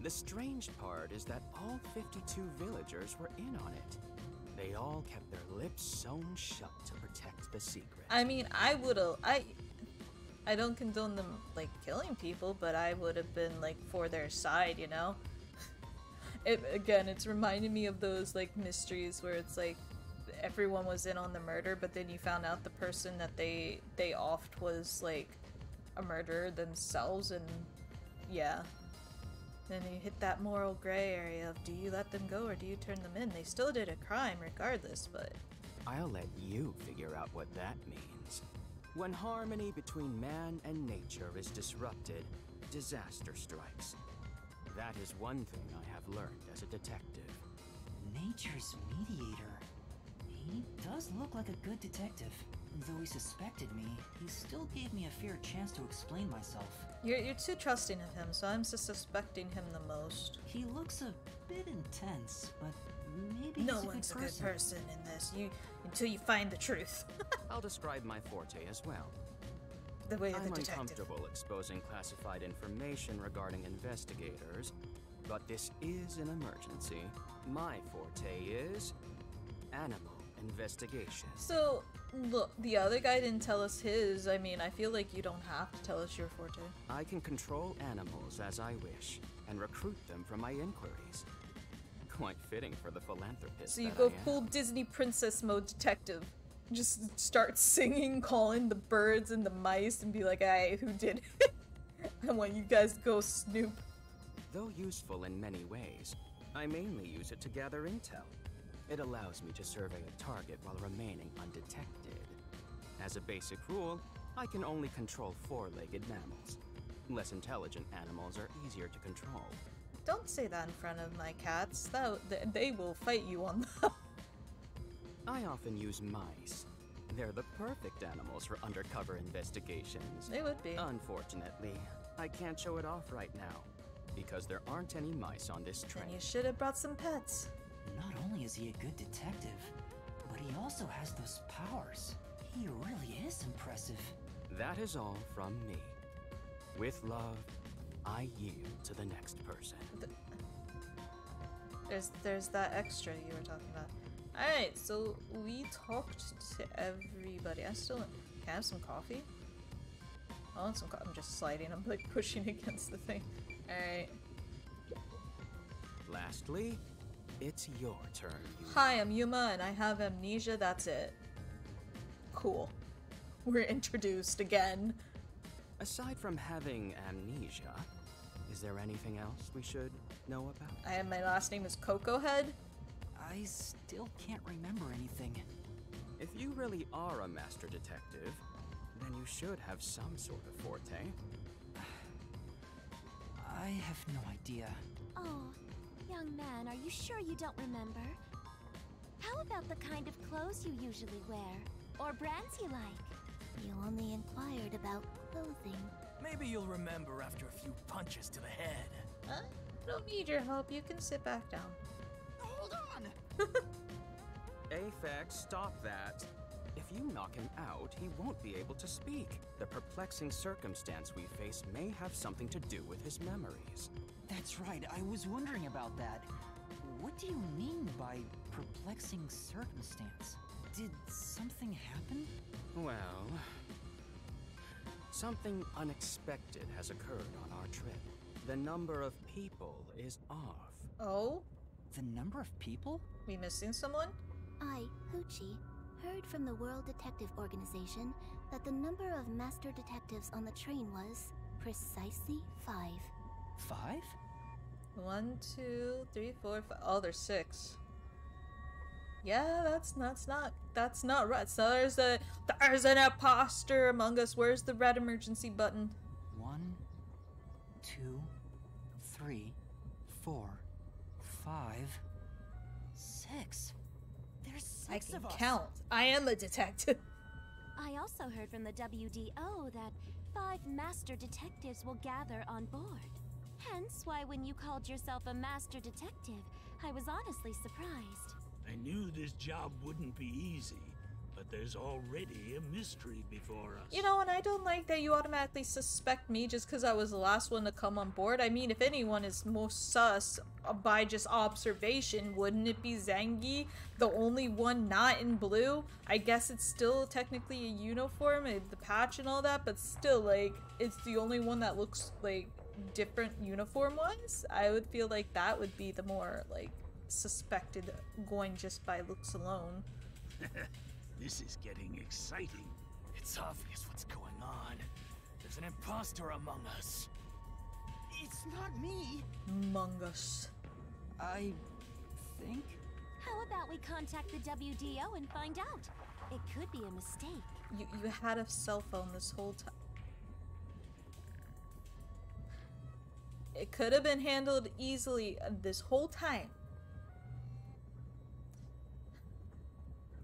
The strange part is that all 52 villagers were in on it. They all kept their lips sewn shut to protect the secret. I mean, I don't condone them, like, killing people, but I would have been, like, for their side, you know? Again, it's reminding me of those, like, mysteries where it's, like, everyone was in on the murder, but then you found out the person that they offed was, like, a murderer themselves, and, yeah. Then you hit that moral gray area of do you let them go or do you turn them in? They still did a crime regardless, but... I'll let you figure out what that means. When harmony between man and nature is disrupted, disaster strikes. That is one thing I have learned as a detective. Nature's mediator. He does look like a good detective. Though he suspected me, he still gave me a fair chance to explain myself. You're too trusting of him, so I'm just suspecting him the most. He looks a bit intense, but maybe No he's one's a good person. in this. Until you find the truth. I'll describe my forte as well. The way of I'm the detective. uncomfortable exposing classified information regarding investigators, but this is an emergency. My forte is animal investigation. So, look, the other guy didn't tell us his. I mean, I feel like you don't have to tell us your forte. I can control animals as I wish and recruit them from my inquiries. Quite fitting for the philanthropist. So you that go I am. full Disney princess mode detective. Just start singing, calling the birds and the mice, and be like, "Hey, who did it? I want you guys to go snoop." Though useful in many ways, I mainly use it to gather intel. It allows me to survey a target while remaining undetected. As a basic rule, I can only control four-legged mammals. Less intelligent animals are easier to control. Don't say that in front of my cats. They will fight you on that. I often use mice. They're the perfect animals for undercover investigations. They would be. Unfortunately, I can't show it off right now, because there aren't any mice on this train. Then you should have brought some pets. Not only is he a good detective, but he also has those powers. He really is impressive. That is all from me. With love, I yield to the next person. There's that extra you were talking about. Alright, so we talked to everybody. Can I have some coffee? I want some I'm just sliding. I'm like pushing against the thing. Alright. Lastly, it's your turn. Yuma. Hi, I'm Yuma and I have amnesia. That's it. Cool. We're introduced again. Aside from having amnesia, is there anything else we should know about? My last name is Coco Head. I still can't remember anything. If you really are a master detective, then you should have some sort of forte. I have no idea. Oh, young man, are you sure you don't remember? How about the kind of clothes you usually wear? Or brands you like? You only inquired about clothing. Maybe you'll remember after a few punches to the head. I don't need your help. You can sit back down. Hold on! Aphex, stop that. If you knock him out, he won't be able to speak. The perplexing circumstance we face may have something to do with his memories. That's right, I was wondering about that. What do you mean by perplexing circumstance? Did something happen? Well, something unexpected has occurred on our trip. The number of people is off. Oh? The number of people? We missing someone? I, Hoochie, heard from the World Detective Organization that the number of master detectives on the train was precisely 5. 5? 1, 2, 3, 4, 5. Oh, there's 6. Yeah, that's not right. So there's an imposter among us. Where's the red emergency button? 1, 2, 3, 4, 5, 6. There's 6 I can of us. count. I am a detective. I also heard from the WDO that 5 master detectives will gather on board. Hence why when you called yourself a master detective, I was honestly surprised. I knew this job wouldn't be easy, but there's already a mystery before us. You know, and I don't like that you automatically suspect me just because I was the last one to come on board. I mean, if anyone is most sus by just observation, wouldn't it be Zangi, the only one not in blue? I guess it's still technically a uniform, the patch and all that, but still, like, it's the only one that looks, like, different uniform-wise. I would feel like that would be the more, like, suspected going just by looks alone. This is getting exciting. It's obvious what's going on. There's an imposter among us. It's not me. Among us. I think. How about we contact the WDO and find out? It could be a mistake. You had a cell phone this whole time. It could have been handled easily this whole time.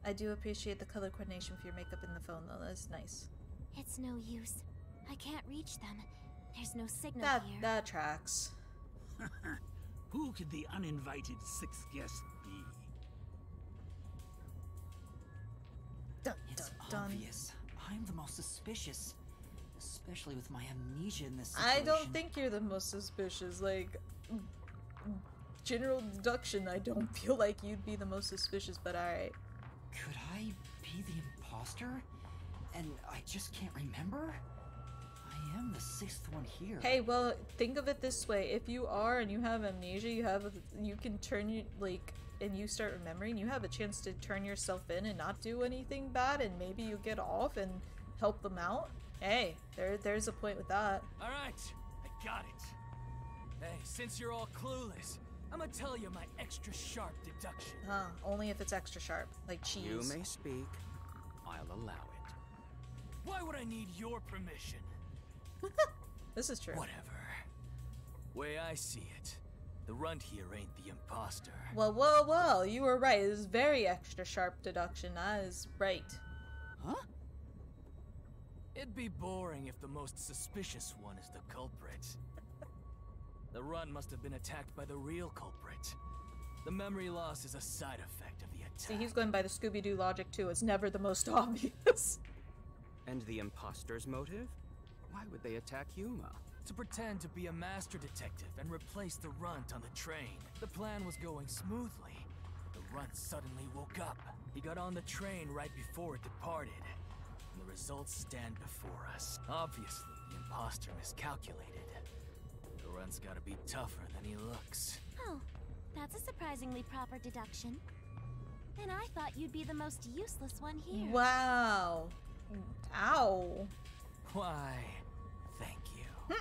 I do appreciate the color coordination for your makeup in the phone, though. That's nice. It's no use. I can't reach them. There's no signal here. That tracks. Who could the uninvited sixth guest be? Dun, It's dun, dun. obvious. I'm the most suspicious. Especially with my amnesia in this situation. I don't think you're the most suspicious. Like, general deduction, I don't feel like you'd be the most suspicious, but alright. Could I be the imposter? And I just can't remember? I am the sixth one here. Hey, well, think of it this way. If you are and you have amnesia, you can turn you, like, and you start remembering, you have a chance to turn yourself in and not do anything bad, and maybe you get off and help them out. Hey, there's a point with that. Alright, I got it. Hey, since you're all clueless, I'm gonna tell you my extra sharp deduction. Huh, only if it's extra sharp, like cheese. You may speak. I'll allow it. Why would I need your permission? This is true. Whatever. Way I see it, the runt here ain't the imposter. Well, you were right. It is very extra sharp deduction. That is right. Huh? It'd be boring if the most suspicious one is the culprit. The runt must have been attacked by the real culprit. The memory loss is a side effect of the attack. See, he's going by the Scooby-Doo logic too. It's never the most obvious. And the imposter's motive? Why would they attack Yuma? To pretend to be a master detective and replace the runt on the train. The plan was going smoothly. The runt suddenly woke up. He got on the train right before it departed. And the results stand before us. Obviously, the imposter miscalculated. The runt's gotta be tougher than he looks. Oh, that's a surprisingly proper deduction. And I thought you'd be the most useless one here. Wow. Ow. Why, thank you.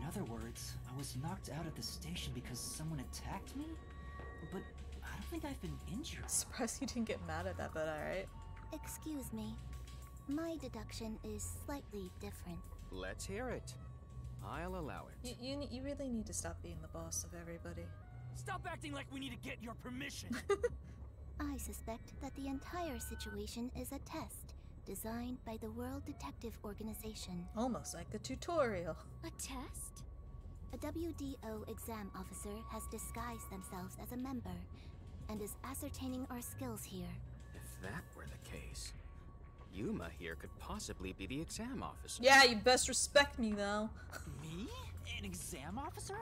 In other words, I was knocked out of the station because someone attacked me? But I don't think I've been injured. Surprised you didn't get mad at that, but alright. Excuse me. My deduction is slightly different. Let's hear it. I'll allow it. You really need to stop being the boss of everybody. Stop acting like we need to get your permission. I suspect that the entire situation is a test designed by the World Detective Organization. Almost like a tutorial. A test? A WDO exam officer has disguised themselves as a member and is ascertaining our skills here. If that were the case, Yuma here could possibly be the exam officer. Yeah, you best respect me though. Me? An exam officer?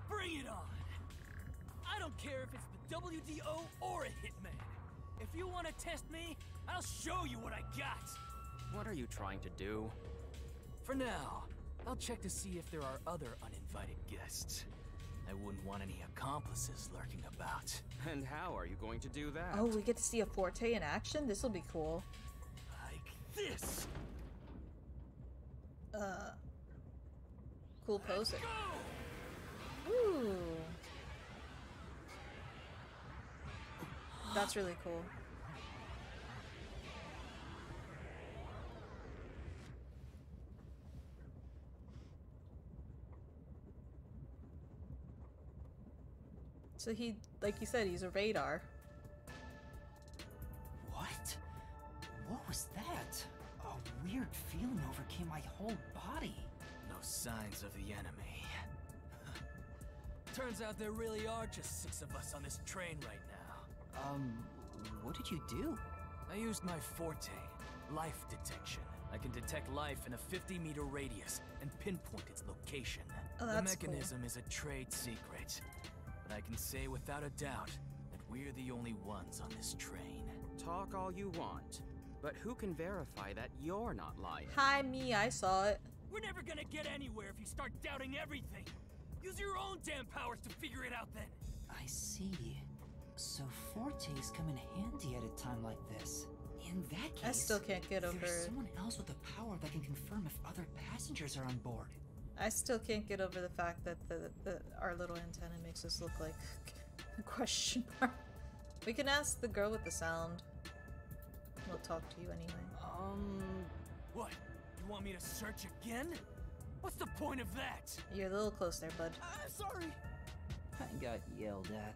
Bring it on! I don't care if it's the WDO or a hitman. If you want to test me, I'll show you what I got. What are you trying to do? For now, I'll check to see if there are other uninvited guests. I wouldn't want any accomplices lurking about. And how are you going to do that? Oh, we get to see a Forte in action? This'll be cool. Like this! Cool pose. Go! Ooh. That's really cool. So he, like you said, he's a radar. What? What was that? A weird feeling overcame my whole body. No signs of the enemy. Turns out there really are just 6 of us on this train right now. What did you do? I used my forte, life detection. I can detect life in a 50-meter radius and pinpoint its location. Oh, the that's mechanism is a trade secret, but I can say without a doubt that we're the only ones on this train. Talk all you want, but who can verify that you're not lying? Hi, me, I saw it. We're never gonna get anywhere if you start doubting everything. Use your own damn powers to figure it out then. I see. So Fortes come in handy at a time like this. In that case, I still can't get over there's it. someone else with the power that can confirm if other passengers are on board. I still can't get over the fact that our little antenna makes us look like a question mark. We can ask the girl with the sound. We'll talk to you anyway. What? You want me to search again? What's the point of that? You're a little close there, bud. Sorry. I got yelled at.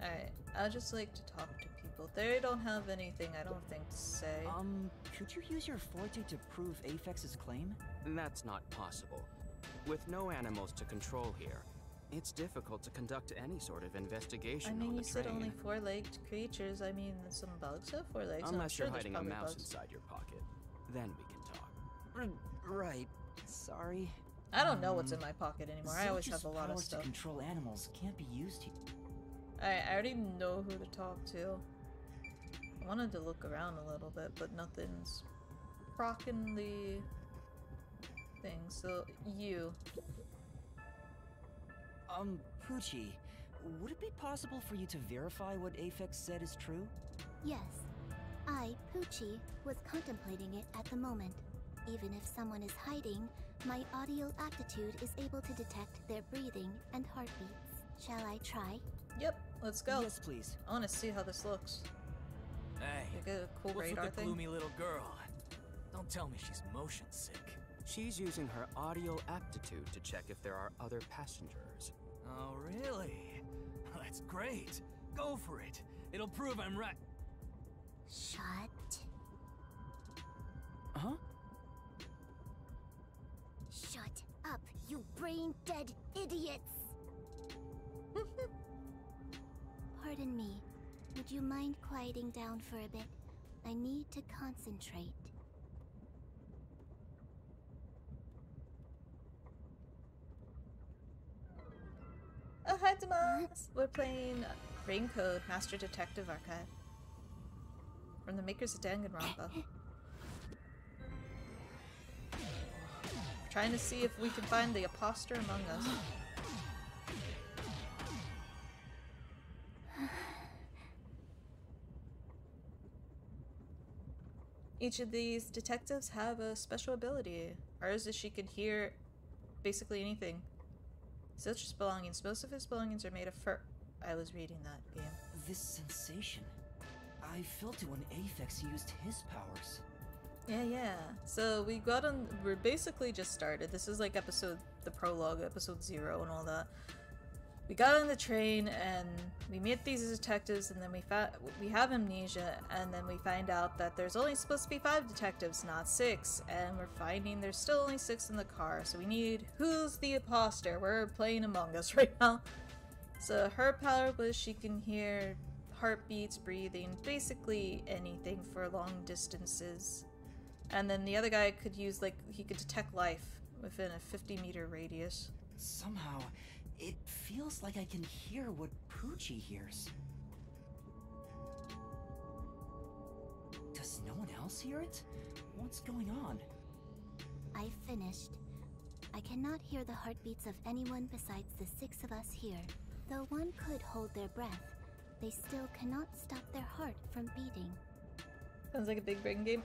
Alright, I just like to talk to people. They don't have anything, I don't think, to say. Could you use your forte to prove Apex's claim? That's not possible. With no animals to control here, it's difficult to conduct any sort of investigation I mean, on the you said train. only four-legged creatures. I mean, some bugs have four legs. I'm Unless sure you're there's hiding a probably mouse bugs. inside your pocket. Then we can talk. Right. Sorry. I don't know what's in my pocket anymore. I always Zilch's have a lot of powers stuff. to control animals can't be used here. I already know who to talk to. I wanted to look around a little bit, but nothing's rocking the thing. So, you. Poochie, would it be possible for you to verify what Apex said is true? Yes. I, Poochie, was contemplating it at the moment. Even if someone is hiding, my audio aptitude is able to detect their breathing and heartbeats. Shall I try? Yep, let's go. Yes, please. I want to see how this looks. Hey, Like a cool what's radar with the thing. gloomy little girl? Don't tell me she's motion sick. She's using her audio aptitude to check if there are other passengers. Oh, really? That's great. Go for it. It'll prove I'm right. Shut. Huh? Shut up, you brain-dead idiots! Pardon me. Would you mind quieting down for a bit? I need to concentrate. Oh, hi, Demas! We're playing Raincode Master Detective Archive. From the makers of Danganronpa. Trying to see if we can find the imposter among us. Each of these detectives have a special ability. Ours is she can hear basically anything. Zilch's belongings. Most of his belongings are made of fur. I was reading that game. This sensation. I felt it when Apex used his powers. Yeah. So we got on. We're basically just started. This is like the prologue, episode 0 and all that. We got on the train and we meet these detectives, and then we have amnesia, and then we find out that there's only supposed to be 5 detectives, not 6, and we're finding there's still only 6 in the car. So we need who's the imposter. We're playing Among Us right now. So her power was she can hear heartbeats, breathing, basically anything for long distances. And then the other guy could use, like, he could detect life within a 50-meter radius. Somehow, it feels like I can hear what Poochie hears. Does no one else hear it? What's going on? I finished. I cannot hear the heartbeats of anyone besides the 6 of us here. Though one could hold their breath, they still cannot stop their heart from beating. Sounds like a big brain game.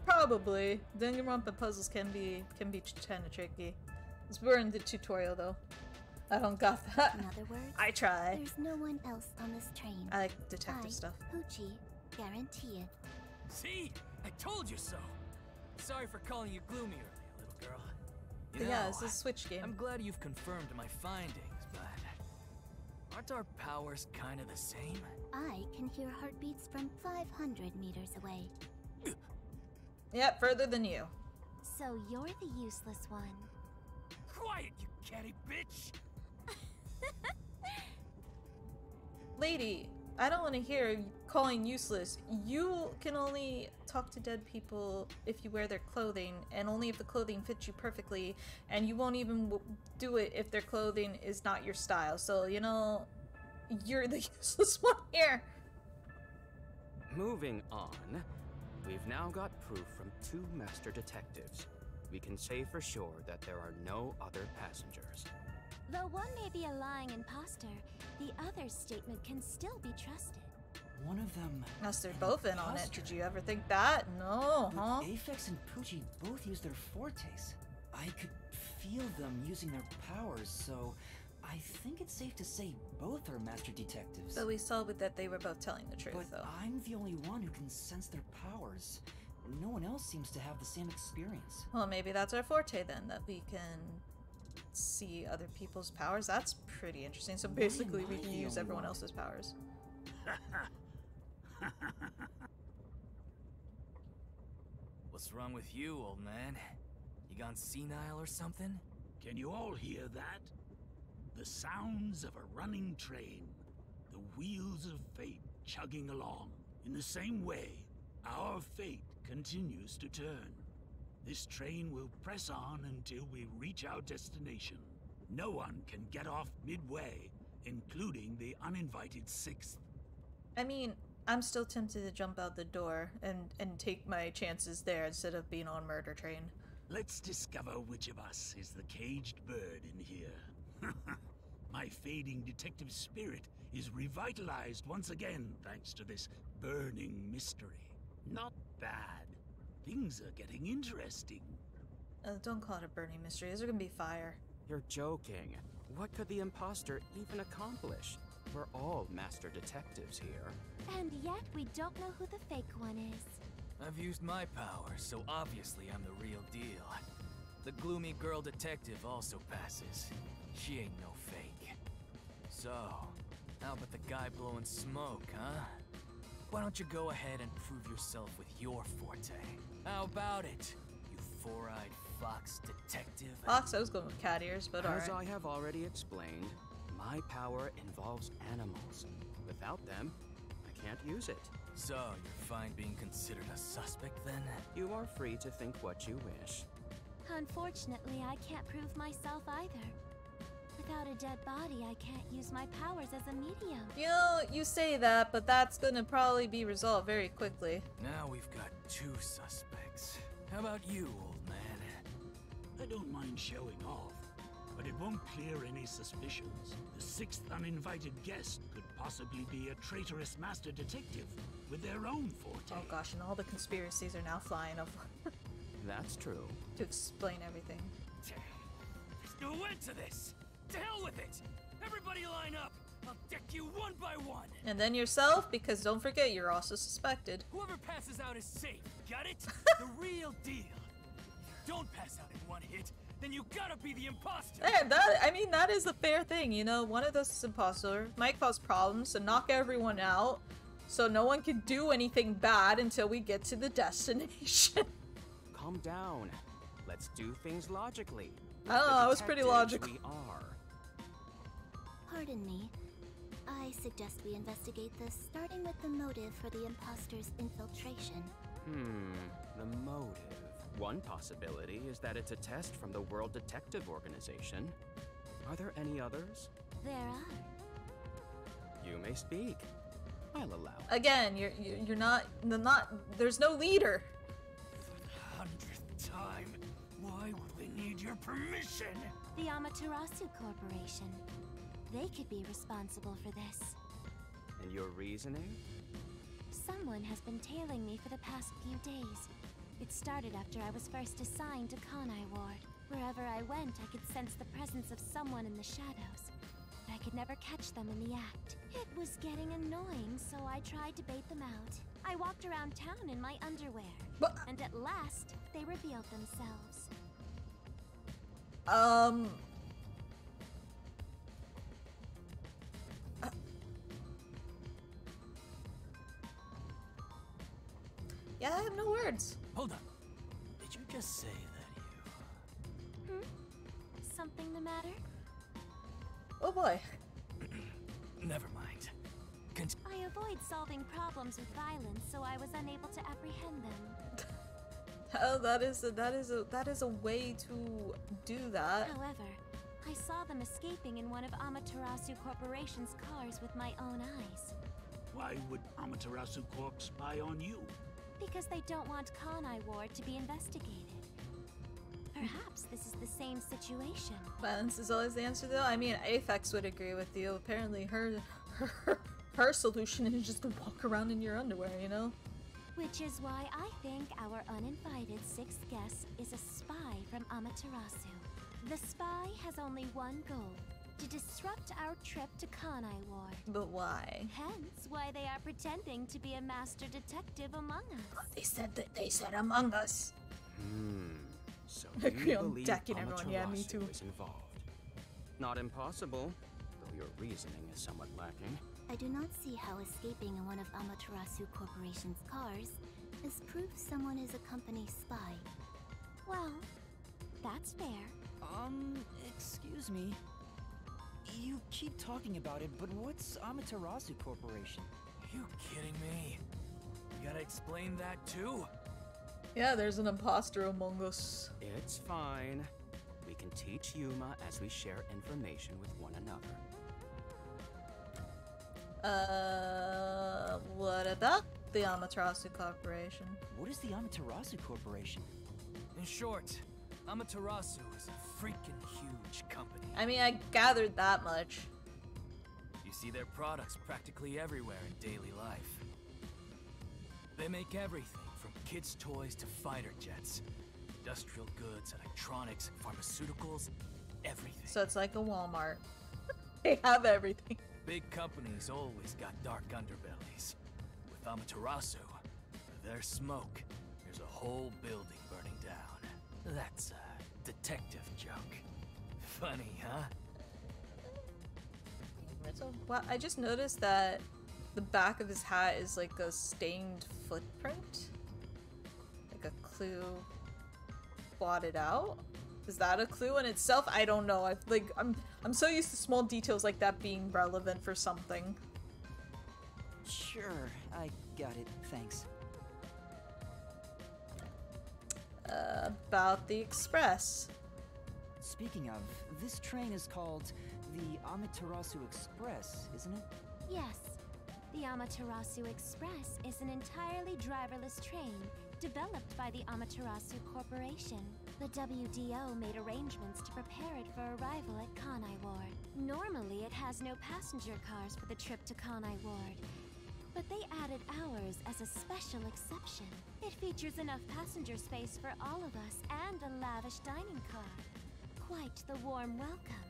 Probably. Danganronpa puzzles can be kind of tricky. We're in the tutorial though. I don't got that. In other words, I try. there's no one else on this train. I like detective stuff. Poochie, guarantee it. See? I told you so. Sorry for calling you gloomy earlier, little girl. You But yeah, know, it's a Switch game. I'm glad you've confirmed my findings, but aren't our powers kind of the same? I can hear heartbeats from 500 meters away. Yep, further than you. So you're the useless one. Quiet, you catty bitch! Lady, I don't want to hear you calling useless. You can only talk to dead people if you wear their clothing, and only if the clothing fits you perfectly, and you won't even do it if their clothing is not your style. So, you know, you're the useless one here. Moving on, we've now got proof from 2 master detectives. We can say for sure that there are no other passengers. Though one may be a lying imposter, the other's statement can still be trusted. one of them... Unless they're an both in on it. imposter. Did you ever think that? No, But huh? Aphex and Poochie both use their fortes. I could feel them using their powers, so I think it's safe to say both are master detectives. But we saw that they were both telling the truth, But though. I'm the only one who can sense their powers. No one else seems to have the same experience. Well, maybe that's our forte then, that we can see other people's powers. That's pretty interesting. So basically, we can use everyone else's powers. What's wrong with you, old man? You gone senile or something? Can you all hear that? The sounds of a running train. The wheels of fate chugging along. In the same way, our fate continues to turn. This train will press on until we reach our destination. No one can get off midway, including the uninvited sixth. I mean, I'm still tempted to jump out the door and take my chances there instead of being on Murder Train. Let's discover which of us is the caged bird in here. My fading detective spirit is revitalized once again thanks to this burning mystery. Not bad. Things are getting interesting. Don't call it a burning mystery. Is there gonna be fire? You're joking. What could the imposter even accomplish? We're all master detectives here. And yet we don't know who the fake one is. I've used my power, so obviously I'm the real deal. The gloomy girl detective also passes. She ain't no fake. So, how about the guy blowing smoke, huh? Why don't you go ahead and prove yourself with your forte? How about it, you four-eyed fox detective? Fox, I was going with cat ears, but As alright. I have already explained, my power involves animals. Without them, I can't use it. So, you're fine being considered a suspect then? You are free to think what you wish. Unfortunately, I can't prove myself either. Without a dead body, I can't use my powers as a medium. You know, you say that, but that's gonna probably be resolved very quickly. Now we've got two suspects. How about you, old man? I don't mind showing off, but it won't clear any suspicions. The sixth uninvited guest could possibly be a traitorous master detective with their own forte. Oh gosh, and all the conspiracies are now flying up That's true. to explain everything. There's no end to this! To hell with it! Everybody line up! I'll deck you one by one! And then yourself, because don't forget, you're also suspected. Whoever passes out is safe, got it? The real deal. If you don't pass out in one hit, then you gotta be the imposter! Hey, I mean, that is a fair thing, you know? One of those is imposter, might cause problems, so knock everyone out, so no one can do anything bad until we get to the destination. Calm down. Let's do things logically. I don't know, that was pretty Detectives logical. We are. Pardon me. I suggest we investigate this, starting with the motive for the imposter's infiltration. The motive. One possibility is that it's a test from the World Detective Organization. Are there any others? There are. You may speak. I'll allow. Again, you're not, there's no leader. For the 100th time, why would we need your permission? The Amaterasu Corporation. They could be responsible for this. And your reasoning? Someone has been tailing me for the past few days. It started after I was first assigned to Kanai Ward. Wherever I went, I could sense the presence of someone in the shadows. But I could never catch them in the act. It was getting annoying, so I tried to bait them out. I walked around town in my underwear. But- And at last, they revealed themselves. Yeah, I have no words. Hold on. Did you just say that you... Something the matter? Oh boy. Never mind. I avoid solving problems with violence, so I was unable to apprehend them. Oh, that is a way to do that. However, I saw them escaping in one of Amaterasu Corporation's cars with my own eyes. Why would Amaterasu Corp spy on you? Because they don't want Kanai Ward to be investigated. Perhaps this is the same situation. Violence is always the answer, though. I mean, Aphex would agree with you. Apparently, her her solution is just to walk around in your underwear, you know? Which is why I think our uninvited sixth guest is a spy from Amaterasu. The spy has only one goal: to disrupt our trip to Kanai Ward. But why? Hence why they are pretending to be a master detective among us. They said among us. So Agree you on believe decking everyone. Yeah, me Amaterasu too. is involved. Not impossible, though your reasoning is somewhat lacking. I do not see how escaping in one of Amaterasu Corporation's cars is proof someone is a company spy. Well, that's fair. Excuse me. You keep talking about it, but what's Amaterasu Corporation? You kidding me? You gotta explain that too? Yeah, there's an imposter among us. It's fine. We can teach Yuma as we share information with one another. What about the Amaterasu Corporation? What is the Amaterasu Corporation? In short, Amaterasu is a freaking huge company. I mean, I gathered that much. You see their products practically everywhere in daily life. They make everything from kids' toys to fighter jets, industrial goods, electronics, pharmaceuticals, everything. So it's like a Walmart. They have everything. Big companies always got dark underbellies. With Amaterasu, there's smoke. There's a whole building burning down. That's a detective joke. Funny, huh? Well, I just noticed that the back of his hat is like a stained footprint. Like a clue blotted out. Is that a clue in itself? I don't know. I'm so used to small details like that being relevant for something. Sure, I got it, thanks. About the express. Speaking of, this train is called the Amaterasu Express, isn't it? Yes. The Amaterasu Express is an entirely driverless train developed by the Amaterasu Corporation. The WDO made arrangements to prepare it for arrival at Kanai Ward. Normally, it has no passenger cars for the trip to Kanai Ward, but they added ours as a special exception. It features enough passenger space for all of us and a lavish dining car. Quite the warm welcome.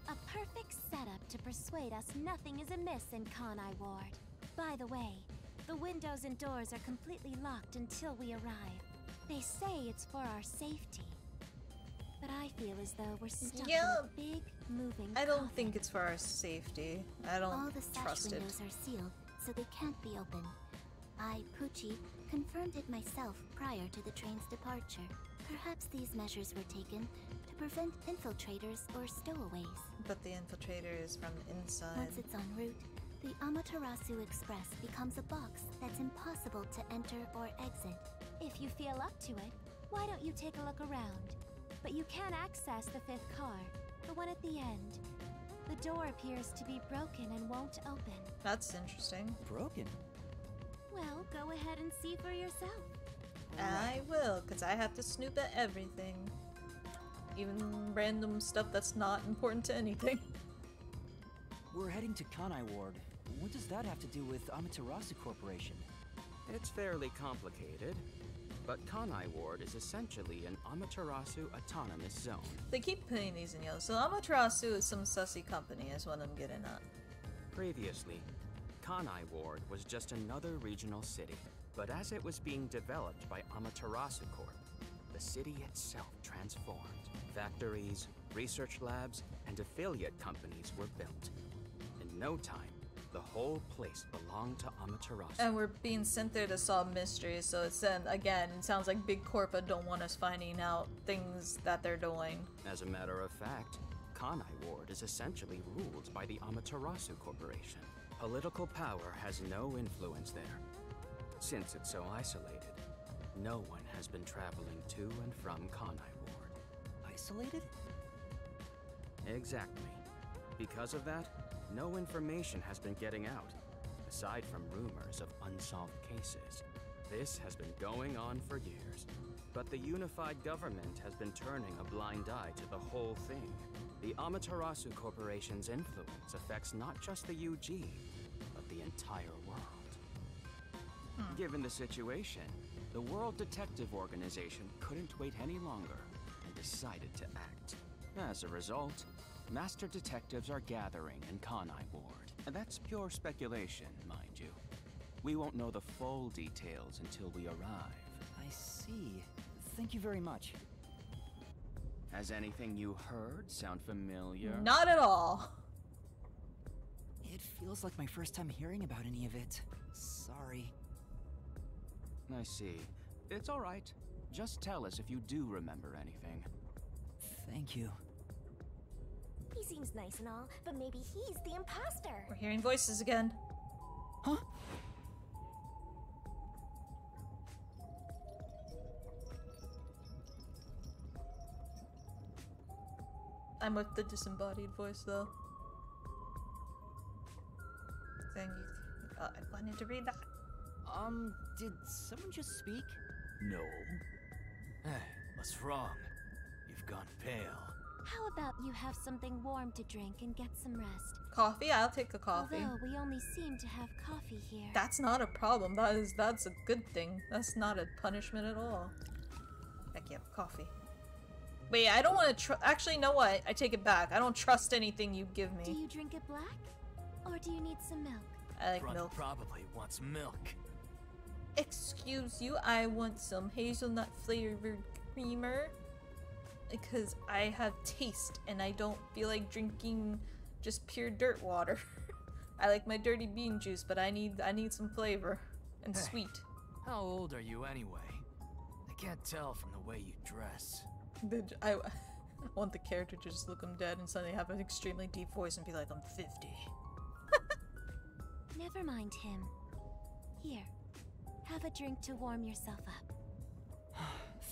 A perfect setup to persuade us nothing is amiss in Kanai Ward. By the way, the windows and doors are completely locked until we arrive. They say it's for our safety. But I feel as though we're stuck in a big, moving I don't coffin. think it's for our safety. I don't All the sash trust it. windows are sealed, so they can't be opened. I, Pucci, confirmed it myself prior to the train's departure. Perhaps these measures were taken to prevent infiltrators or stowaways. But the infiltrator is from inside. Once it's en route, the Amaterasu Express becomes a box that's impossible to enter or exit. If you feel up to it, why don't you take a look around? But you can access the fifth car, the one at the end. The door appears to be broken and won't open. That's interesting. Broken? Well, go ahead and see for yourself. I will, because I have to snoop at everything. Even random stuff that's not important to anything. We're heading to Kanai Ward. What does that have to do with Amaterasu Corporation? It's fairly complicated, but Kanai Ward is essentially an Amaterasu autonomous zone. They keep putting these in yellow. So Amaterasu is some sussy company is what I'm getting at. Previously, Kanai Ward was just another regional city, but as it was being developed by Amaterasu Corp, the city itself transformed. Factories, research labs, and affiliate companies were built. In no time, the whole place belonged to Amaterasu. And we're being sent there to solve mysteries, so it's then, again, it sounds like Big Corpa don't want us finding out things that they're doing. As a matter of fact, Kanai Ward is essentially ruled by the Amaterasu Corporation. Political power has no influence there. Since it's so isolated, no one has been traveling to and from Kanai Ward. Isolated? Exactly. Because of that, no information has been getting out, aside from rumors of unsolved cases. This has been going on for years, but the unified government has been turning a blind eye to the whole thing. The Amaterasu Corporation's influence affects not just the UG, but the entire world. Given the situation, the World Detective Organization couldn't wait any longer and decided to act. As a result, master detectives are gathering in Kanai Ward. And that's pure speculation, mind you. We won't know the full details until we arrive. I see. Thank you very much. Has anything you heard sound familiar? Not at all. It feels like my first time hearing about any of it. Sorry. I see. It's all right. Just tell us if you do remember anything. Thank you. He seems nice and all, but maybe he's the imposter. We're hearing voices again. Huh? I'm with the disembodied voice though. Saying I wanted to read that. Did someone just speak? No. Hey, what's wrong? You've gone pale. How about you have something warm to drink and get some rest? Coffee? I'll take a coffee. Although we only seem to have coffee here. That's not a problem. That's a good thing. That's not a punishment at all. Heck yeah, coffee. Wait, I don't want to actually, you know what? I take it back. I don't trust anything you give Do me. you drink it black? Or do you need some milk? I like Brother milk. probably wants milk. Excuse you, I want some hazelnut flavored creamer. Because I have taste and I don't feel like drinking just pure dirt water. I like my dirty bean juice, but I need some flavor and Hey. sweet. How old are you anyway? I can't tell from the way you dress. I want the character to just look him dead and suddenly have an extremely deep voice and be like, I'm 50. Never mind him. Here, have a drink to warm yourself up.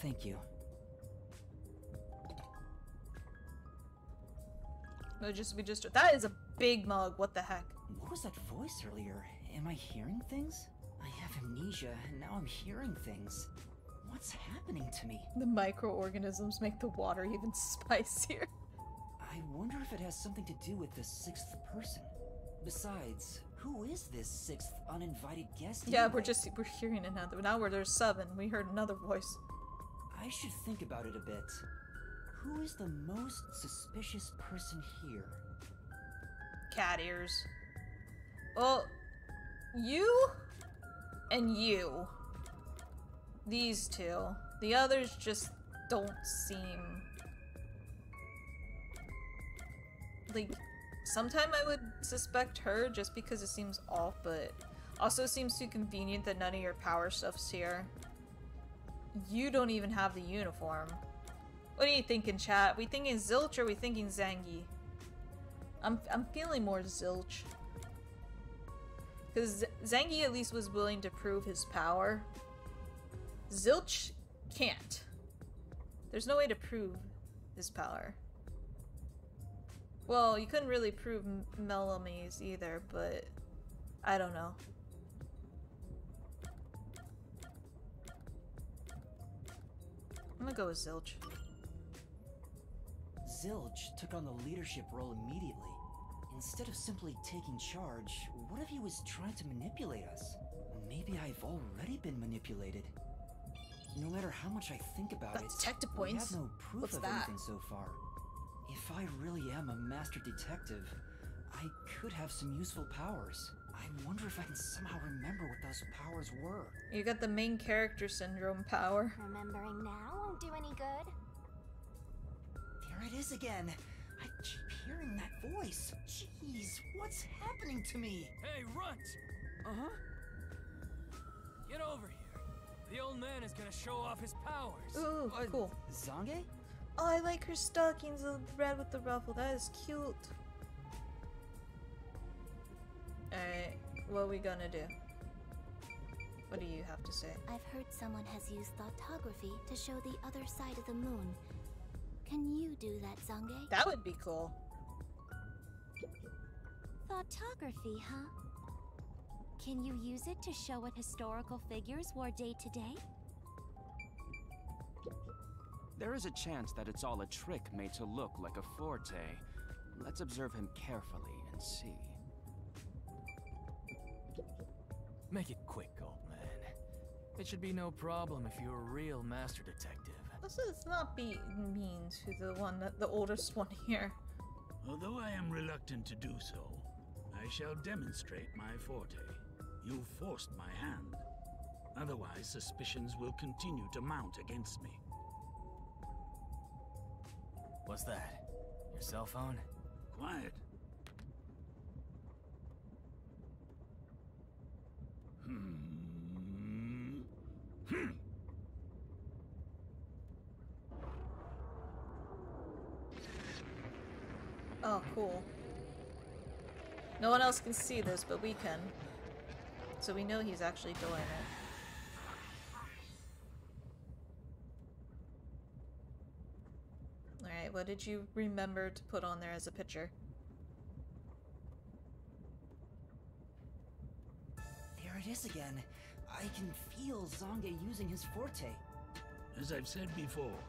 Thank you. That is a big mug. What the heck? What was that voice earlier? Am I hearing things? I have amnesia, and now I'm hearing things. What's happening to me? The microorganisms make the water even spicier. I wonder if it has something to do with the sixth person. Besides, who is this sixth uninvited guest? Yeah, anyway? we're hearing another. Now there's 7. We heard another voice. I should think about it a bit. Who is the most suspicious person here? Cat ears. Well, you and you. These two. The others just don't seem... Like, sometime I would suspect her just because it seems off, but also seems too convenient that none of your power stuff's here. You don't even have the uniform. What are you thinking, chat? We thinking Zilch or we thinking Zangi? I'm feeling more Zilch. Because Zangi at least was willing to prove his power. Zilch can't. There's no way to prove his power. Well, you couldn't really prove Melamie's either, but I don't know. I'm gonna go with Zilch. Zilch took on the leadership role immediately. Instead of simply taking charge, what if he was trying to manipulate us? Maybe I've already been manipulated. No matter how much I think about That's it, detective we points. have no proof What's of that? anything so far. If I really am a master detective, I could have some useful powers. I wonder if I can somehow remember what those powers were. You got the main character syndrome power. Remembering now won't do any good. There it is again. I keep hearing that voice. Jeez, what's happening to me? Hey, Runt! Uh-huh. Get over here. The old man is gonna show off his powers. Ooh, cool. Zange? Oh, I like her stockings, the red with the ruffle. That is cute. Alright, what are we gonna do? What do you have to say? I've heard someone has used thoughtography to show the other side of the moon. Can you do that, Zange? That would be cool. Thoughtography, huh? Can you use it to show what historical figures wore day to day? There is a chance that it's all a trick made to look like a forte. Let's observe him carefully and see. Make it quick, old man. It should be no problem if you're a real master detective. Let's not be mean to the oldest one here. Although I am reluctant to do so, I shall demonstrate my forte. You forced my hand. Otherwise, suspicions will continue to mount against me. What's that? Your cell phone? Quiet. Oh, cool. No one else can see this, but we can. So we know he's actually doing it. Alright, what did you remember to put on there as a picture? There it is again. I can feel Zange using his forte. As I've said before,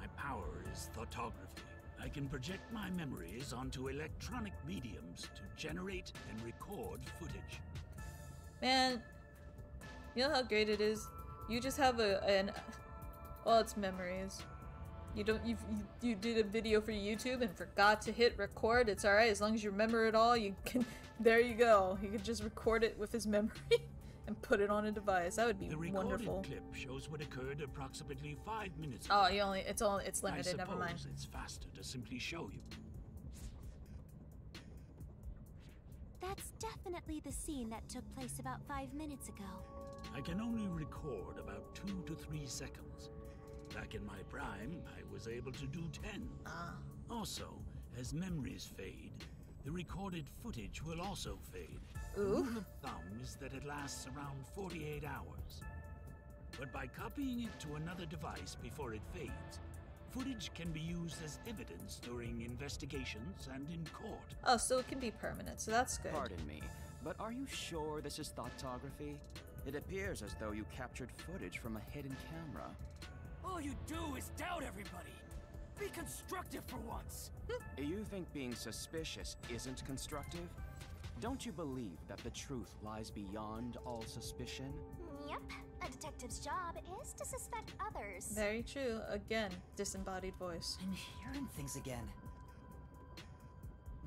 my power is thoughtography. I can project my memories onto electronic mediums to generate and record footage. Man, you know how great it is? You just have well, it's memories. You did a video for YouTube and forgot to hit record. It's alright, as long as you remember it all, you can, there you go. You can just record it with his memory and put it on a device. That would be wonderful. The recorded clip shows what occurred approximately 5 minutes ago. Oh, it's limited, never mind. I suppose it's faster to simply show you. That's definitely the scene that took place about 5 minutes ago. I can only record about 2 to 3 seconds. Back in my prime, I was able to do 10. Also, as memories fade, the recorded footage will also fade. The rule of thumb is that it lasts around 48 hours. But by copying it to another device before it fades, footage can be used as evidence during investigations and in court. Oh, so it can be permanent, so that's good. Pardon me, but are you sure this is thoughtography? It appears as though you captured footage from a hidden camera. All you do is doubt everybody. Be constructive for once. You think being suspicious isn't constructive? Don't you believe that the truth lies beyond all suspicion? Yep. A detective's job is to suspect others. Very true. Again, disembodied voice. I'm hearing things again.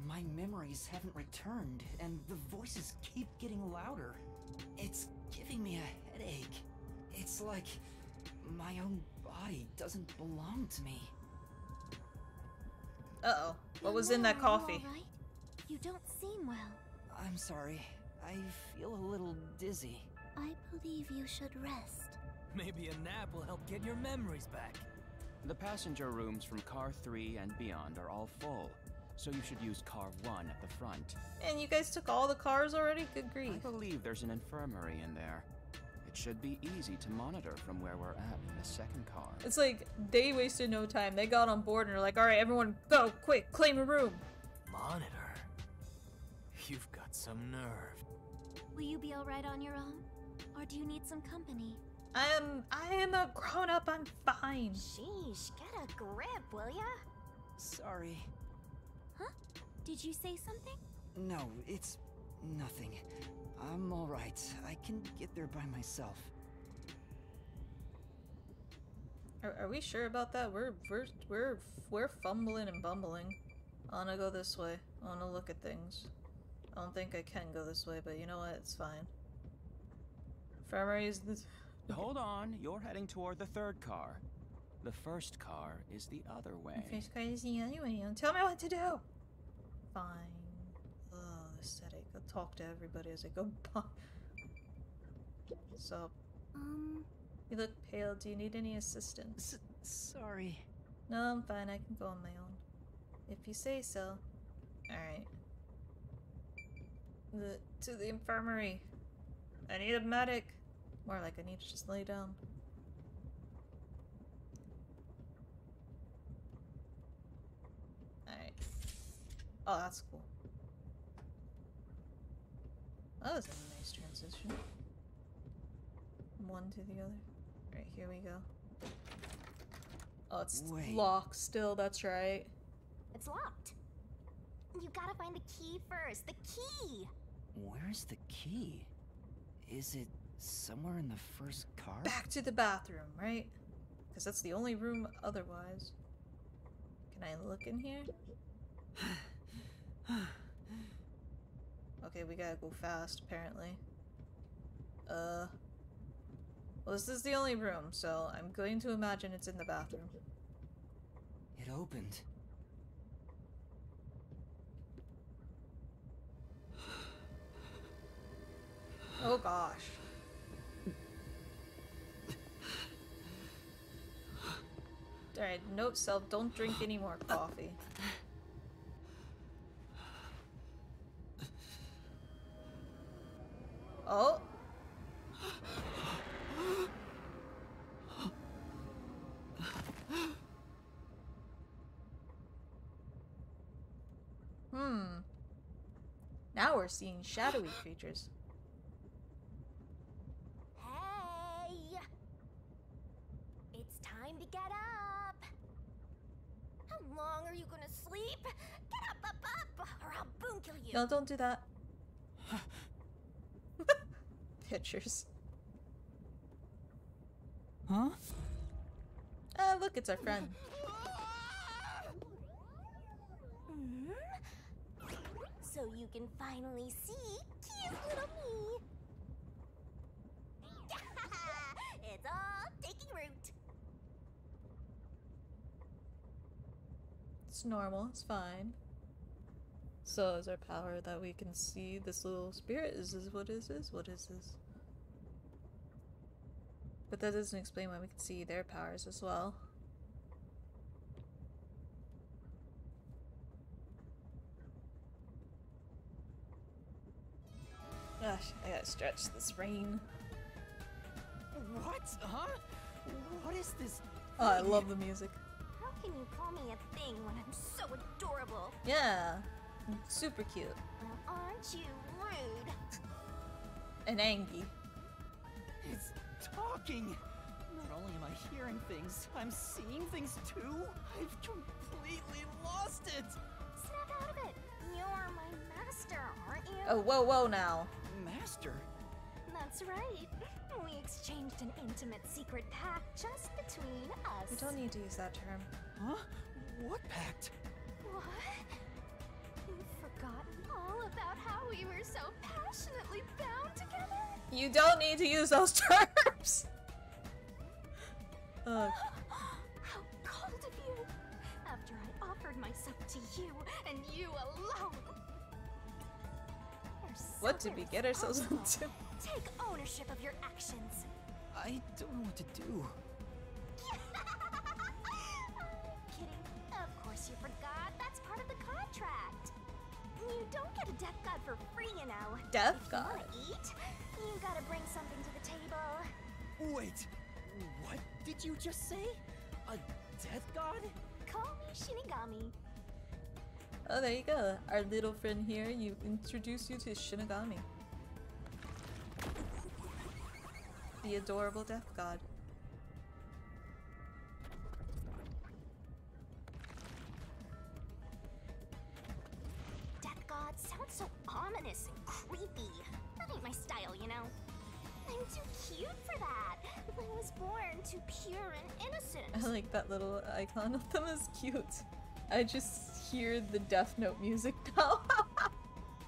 My memories haven't returned, and the voices keep getting louder. It's giving me a headache. It's like my own body doesn't belong to me. Uh-oh. What was in that coffee? You all right? You don't seem well. I'm sorry. I feel a little dizzy. I believe you should rest. Maybe a nap will help get your memories back. The passenger rooms from car 3 and beyond are all full, so you should use car 1 at the front. And you guys took all the cars already? Good grief. I believe there's an infirmary in there. It should be easy to monitor from where we're at in the second car. It's like, they wasted no time. They got on board and are like, alright, everyone go, quick, claim a room. Monitor? You've got some nerve. Will you be alright on your own? Or do you need some company? I am a grown-up, I'm fine. Sheesh, get a grip, will ya? Sorry. Huh? Did you say something? No, it's nothing. I'm alright. I can get there by myself. Are we sure about that? We're fumbling and bumbling. I wanna go this way. I wanna look at things. I don't think I can go this way, but you know what? It's fine. Infirmary is this. Hold on, you're heading toward the third car. The first car is the other way. First car is the other way. Tell me what to do. Fine. Oh, this headache. I'll talk to everybody as I go by. So, you look pale. Do you need any assistance? Sorry. No, I'm fine. I can go on my own. If you say so. Alright. To the infirmary. I need a medic. More like I need to just lay down. Alright. Oh, that's cool. That was a nice transition. One to the other. Alright, here we go. Oh, it's locked still, that's right. It's locked. You gotta find the key first. The key! Where's the key? Is it somewhere in the first car? Back to the bathroom, right? Because that's the only room otherwise. Can I look in here? Okay, we gotta go fast, apparently. Well, this is the only room, so I'm going to imagine it's in the bathroom. It opened. Oh gosh. Alright, note self, don't drink any more coffee. Oh! Now we're seeing shadowy creatures. Hey! It's time to get up! How long are you gonna sleep? Get up, or I'll boom kill you! No, don't do that. Pictures. Huh? Ah, look, it's our friend. So you can finally see cute little me. It's all taking root. It's normal, it's fine. So is our power that we can see this little spirit? Is this what is this? What is this? But that doesn't explain why we can see their powers as well. Gosh, I gotta stretch this rain. What? Huh? What is this? Oh, I love the music. How can you call me a thing when I'm so adorable? Yeah, super cute. Well, aren't you rude? And angry. It's talking. Not only am I hearing things, I'm seeing things too. I've completely lost it. Snap out of it. You're my master, aren't you? Oh, whoa, whoa now. Master? That's right. We exchanged an intimate secret pact just between us. We don't need to use that term. Huh? What pact? What? You've forgotten all about how we were so passionately bound together? You don't need to use those terms! How cold of you! After I offered myself to you, and you alone! What did we get ourselves into? Take ownership of your actions. I don't know what to do. Kidding. Of course you forgot. That's part of the contract. You don't get a death god for free, you know. Death if god? you wanna eat, you gotta bring something to the table. Wait, what did you just say? A death god? Call me Shinigami. Oh, there you go. Our little friend here, you introduce you to Shinigami. The adorable death god. Death god sounds so ominous and creepy. That ain't my style, you know. I'm too cute for that. I was born too pure and innocent. I like that little icon of them is cute. I just hear the Death Note music now.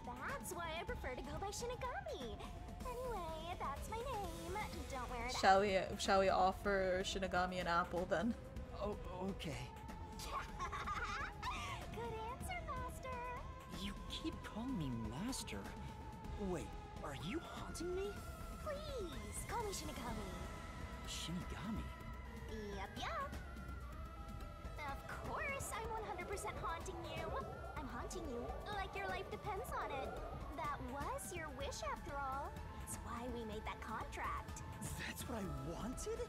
That's why I prefer to go by Shinigami. Anyway, that's my name. Don't wear it Shall we offer Shinigami an apple then? Oh, okay. Good answer, Master. You keep calling me Master. Wait, are you haunting me? Please, call me Shinigami. Shinigami? Yep. Of course, I'm 100% haunting you. I'm haunting you like your life depends on it. That was your wish after all. It's why we made that contract. That's what I wanted?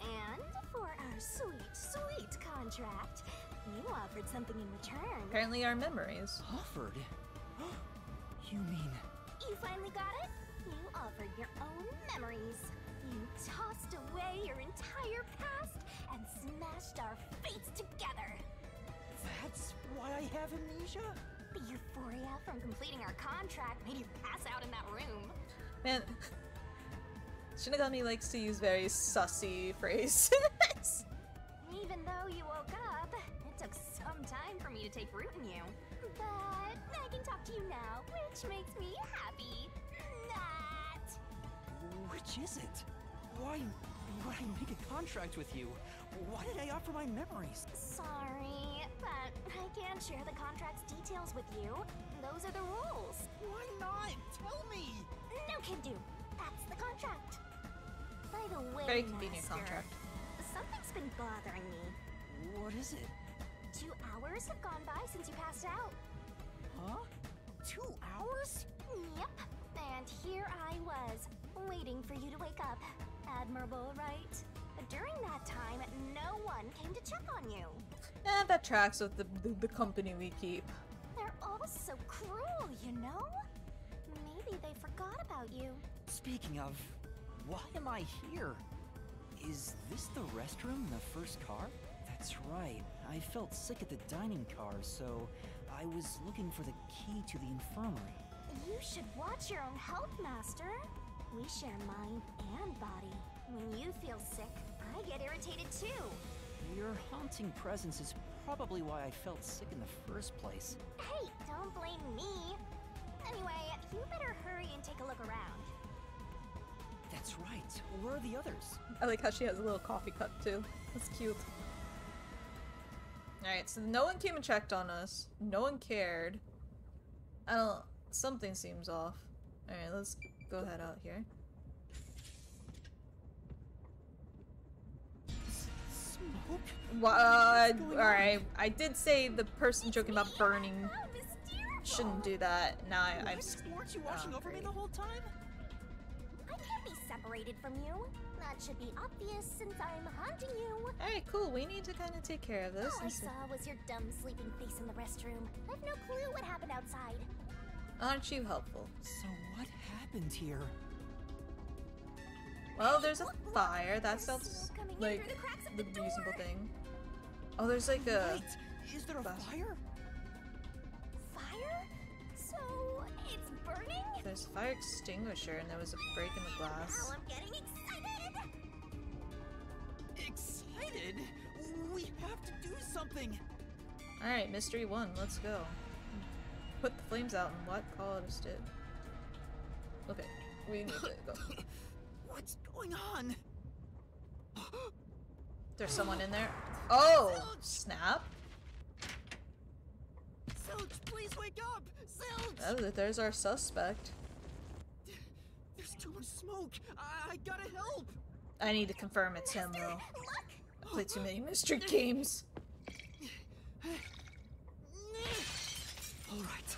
And for our sweet, sweet contract, you offered something in return. Apparently our memories. Offered? You mean... You finally got it? You offered your own memories. You tossed away your entire past and smashed our fates together. That's why I have amnesia? The euphoria from completing our contract made you pass out in that room. Man, Shinigami likes to use very sussy phrases. Even though you woke up, it took some time for me to take root in you. But I can talk to you now, which makes me happy. Not. Which is it? Why would I make a contract with you? Why did I offer my memories? Sorry, but I can't share the contract's details with you. Those are the rules. Why not? Tell me! No can do. That's the contract. By the way, Very convenient Master, contract. something's been bothering me. What is it? 2 hours have gone by since you passed out. Huh? 2 hours? Yep. And here I was, waiting for you to wake up. Admirable, right? During that time, no one came to check on you. That tracks with the company we keep. They're all so cruel, you know? Maybe they forgot about you. Speaking of, why am I here? Is this the restroom in the first car? That's right. I felt sick at the dining car, so I was looking for the key to the infirmary. You should watch your own health, Master. We share mind and body. When you feel sick, I get irritated too. Your haunting presence is probably why I felt sick in the first place. Hey, don't blame me. Anyway, you better hurry and take a look around. That's right. Where are the others? I like how she has a little coffee cup too. That's cute. Alright, so no one came and checked on us. No one cared. Something seems off. Alright, let's go head out here. Smoke? Alright, I did say the person joking about burning How mysterious! shouldn't do that. Now I'm Weren't you watching over me great. the whole time? I can't be separated from you. That should be obvious since I'm haunting you. Alright, cool. We need to kind of take care of this. All I saw was your dumb sleeping face in the restroom. I've no clue what happened outside. Aren't you helpful? So what happened here? Well, there's a Look, fire. That there's sounds smoke coming in like through the cracks of the the reasonable door. thing. Oh, there's like a... Wait, is there a Flash. fire? Fire? So it's burning? There's a fire extinguisher and there was a break in the glass. Now I'm getting excited. Excited? We have to do something. Alright, mystery 1, let's go. Put the flames out and what? Call it a stitch. Okay, we need to go. What's going on? There's someone in there. Oh! Snap? Silch, please wake up! Silch! Oh, there's our suspect. There's too much smoke. I gotta help. I need to confirm it's him though. I play too many mystery games. All right.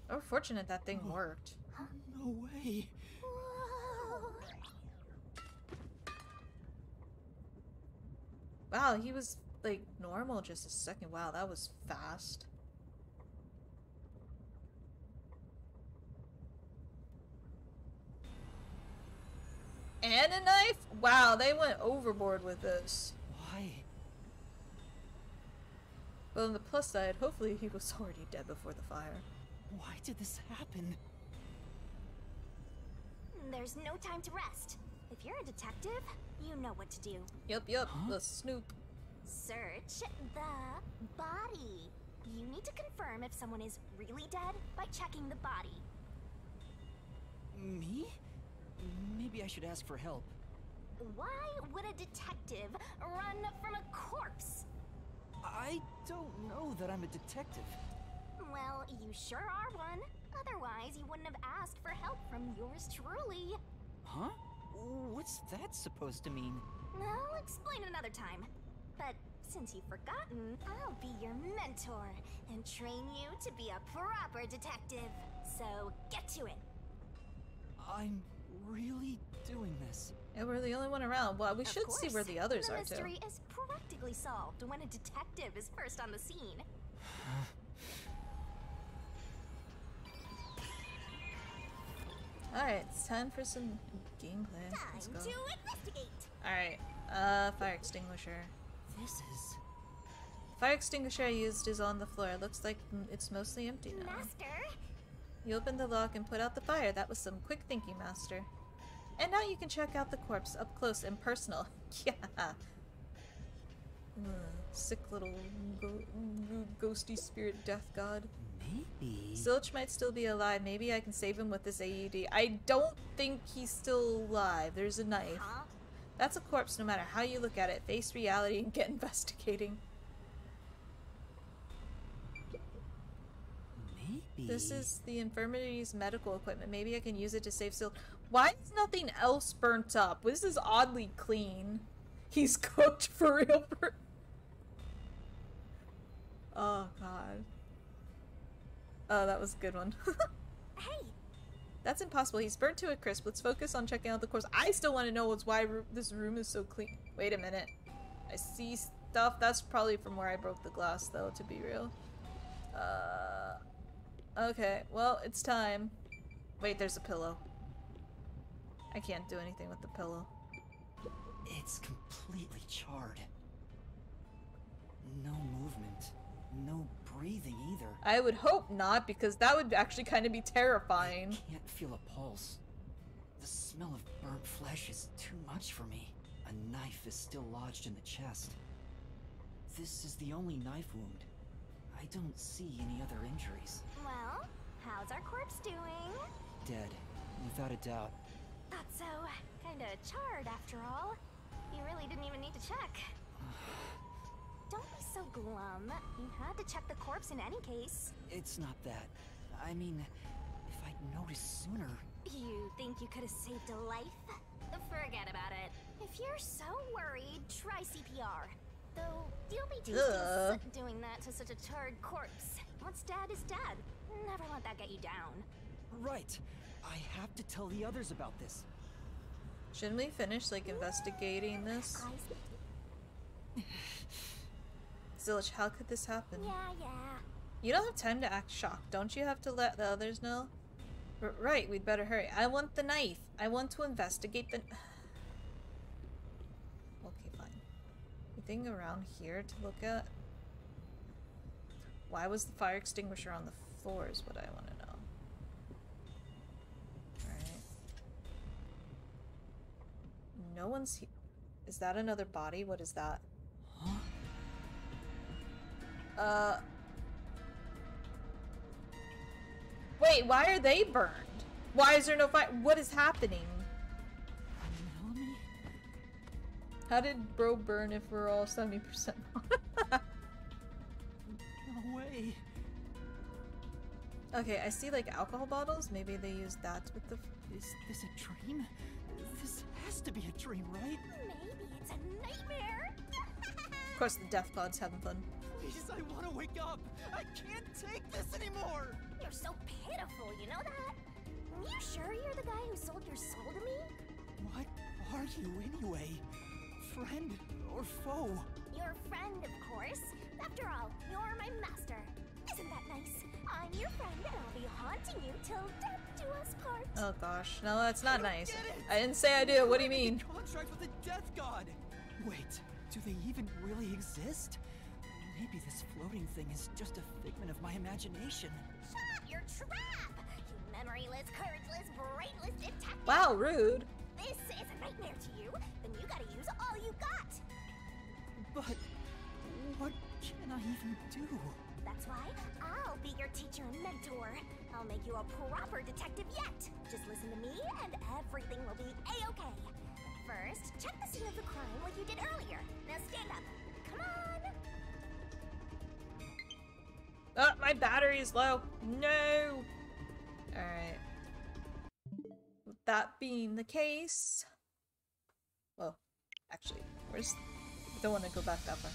Oh, fortunate that thing worked. No way. Whoa. Wow, he was like normal just a second. Wow, that was fast. And a knife? Wow, they went overboard with this. Why? But on the plus side, hopefully he was already dead before the fire. Why did this happen? There's no time to rest. If you're a detective, you know what to do. Yep, Huh? the snoop. Search the body. You need to confirm if someone is really dead by checking the body. Me? Maybe I should ask for help. Why would a detective run from a corpse? I don't know that I'm a detective. Well, you sure are one. Otherwise, you wouldn't have asked for help from yours truly. Huh? What's that supposed to mean? I'll explain another time. But since you've forgotten, I'll be your mentor and train you to be a proper detective. So get to it. I'm really doing this. Yeah, we're the only one around. Well, we Of should see where course, the others the are too. mystery is practically solved when a detective is first on the scene. Alright, it's time for some gameplay. Let's Time go. to investigate. Alright, fire extinguisher. This is... Fire extinguisher I used is on the floor. It looks like it's mostly empty now. Master? You opened the lock and put out the fire. That was some quick thinking, Master. And now you can check out the corpse up close and personal. Yeah. Sick little ghosty spirit death god. Maybe... Zilch might still be alive. Maybe I can save him with this AED. I don't think he's still alive. There's a knife. Huh? That's a corpse no matter how you look at it. Face reality and get investigating. Maybe... This is the infirmary's medical equipment. Maybe I can use it to save Zilch. Why is nothing else burnt up? This is oddly clean. He's cooked for real. Oh god. Oh, that was a good one. Hey! That's impossible. He's burnt to a crisp. Let's focus on checking out the corpse. I still want to know why this room is so clean. Wait a minute. I see stuff. That's probably from where I broke the glass, though, to be real. Okay. Well, it's time. Wait, there's a pillow. I can't do anything with the pillow. It's completely charred. No movement. No breathing either. I would hope not, because that would actually kind of be terrifying. I can't feel a pulse. The smell of burnt flesh is too much for me. A knife is still lodged in the chest. This is the only knife wound. I don't see any other injuries. Well, how's our corpse doing? Dead, without a doubt. Thought so. Kinda charred after all. You really didn't even need to check. Don't be so glum. You had to check the corpse in any case. It's not that. I mean, if I'd noticed sooner... You think you could have saved a life? Forget about it. If you're so worried, try CPR. Though, you'll be tasting doing that to such a charred corpse. What's dead is dead. Never let that get you down. Right. I have to tell the others about this. Shouldn't we finish, like, investigating this? Zilch, how could this happen? Yeah. You don't have time to act shocked. Don't you have to let the others know? Right, we'd better hurry. I want the knife. I want to investigate the... Okay, fine. Anything around here to look at? Why was the fire extinguisher on the floor is what I want to know. Alright. No one's here. Is that another body? What is that? Huh? Wait, why are they burned? Why is there no fire? What is happening? Melanie? How did bro burn if we're all 70%? No way. Okay, I see like alcohol bottles. Maybe they used that with the... Is this a dream? This has to be a dream, right? Maybe it's a nightmare. Of course, the death god's having fun. Please, I want to wake up. I can't take this anymore. You're so pitiful, you know that? You sure you're the guy who sold your soul to me? What are you anyway? Friend or foe? Your friend, of course. After all, you're my master. Isn't that nice? I'm your friend and I'll be haunting you till death do us part. Oh gosh, no, that's not nice. I didn't say I do. What do you mean? Contract with the death god. Wait, do they even really exist? Maybe this floating thing is just a figment of my imagination. Shut up, your trap! You memoryless, courageless, brainless detective! Wow, rude. This is a nightmare to you, then you gotta use all you got! But what can I even do? That's why I'll be your teacher and mentor. I'll make you a proper detective yet. Just listen to me and everything will be a-okay. First, check the scene of the crime like you did earlier. Now stand up. Come on! Oh, my battery is low. No! Alright. With that being the case... Well, actually, where's... Don't want to go back that far.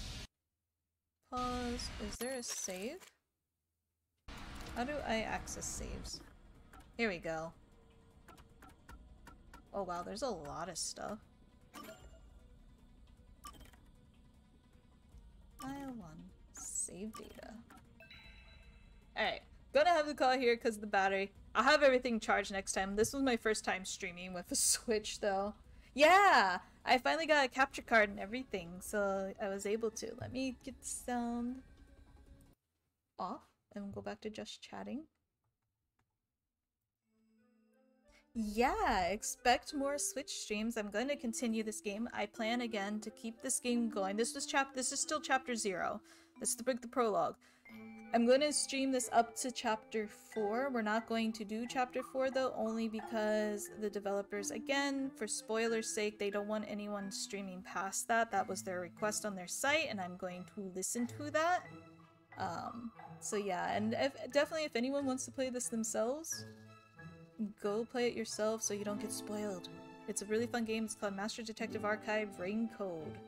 Pause. Is there a save? How do I access saves? Here we go. Oh wow, there's a lot of stuff. File 1. Save data. Alright. Gonna have to call here because of the battery. I'll have everything charged next time. This was my first time streaming with a Switch though. Yeah! I finally got a capture card and everything, so I was able to. Let me get the sound off and go back to just chatting. Yeah, expect more Switch streams. I'm going to continue this game. I plan again to keep this game going. This is still chapter 0. This is the prologue. I'm going to stream this up to chapter 4. We're not going to do chapter 4 though, only because the developers, again, for spoilers' sake, they don't want anyone streaming past that. That was their request on their site, and I'm going to listen to that. So yeah, and definitely if anyone wants to play this themselves, go play it yourself so you don't get spoiled. It's a really fun game. It's called Master Detective Archive Rain Code.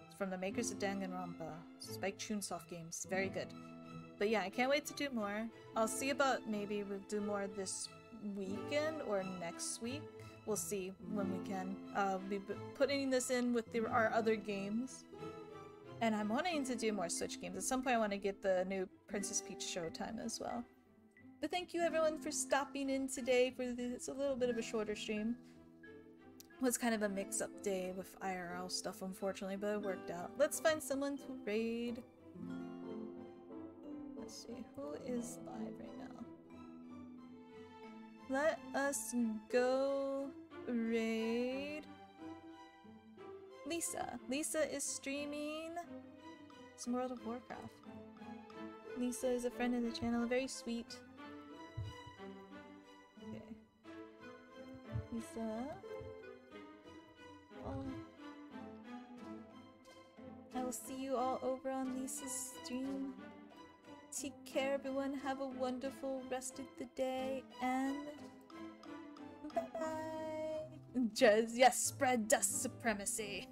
It's from the makers of Danganronpa. Spike Chunsoft games. Very good. But yeah, I can't wait to do more. I'll see about maybe we'll do more this weekend or next week. We'll see when we can. I'll be putting this in with our other games. And I'm wanting to do more Switch games. At some point I want to get the new Princess Peach Showtime as well. But thank you everyone for stopping in today for this. It's a little bit of a shorter stream. It was kind of a mix-up day with IRL stuff, unfortunately, but it worked out. Let's find someone to raid. Let's see, who is live right now? Let us go raid Lisa. Lisa is streaming some World of Warcraft. Lisa is a friend of the channel, very sweet. Okay. Lisa. Oh. I will see you all over on Lisa's stream. Take care, everyone. Have a wonderful rest of the day, and bye-bye. Yes, spread dust supremacy.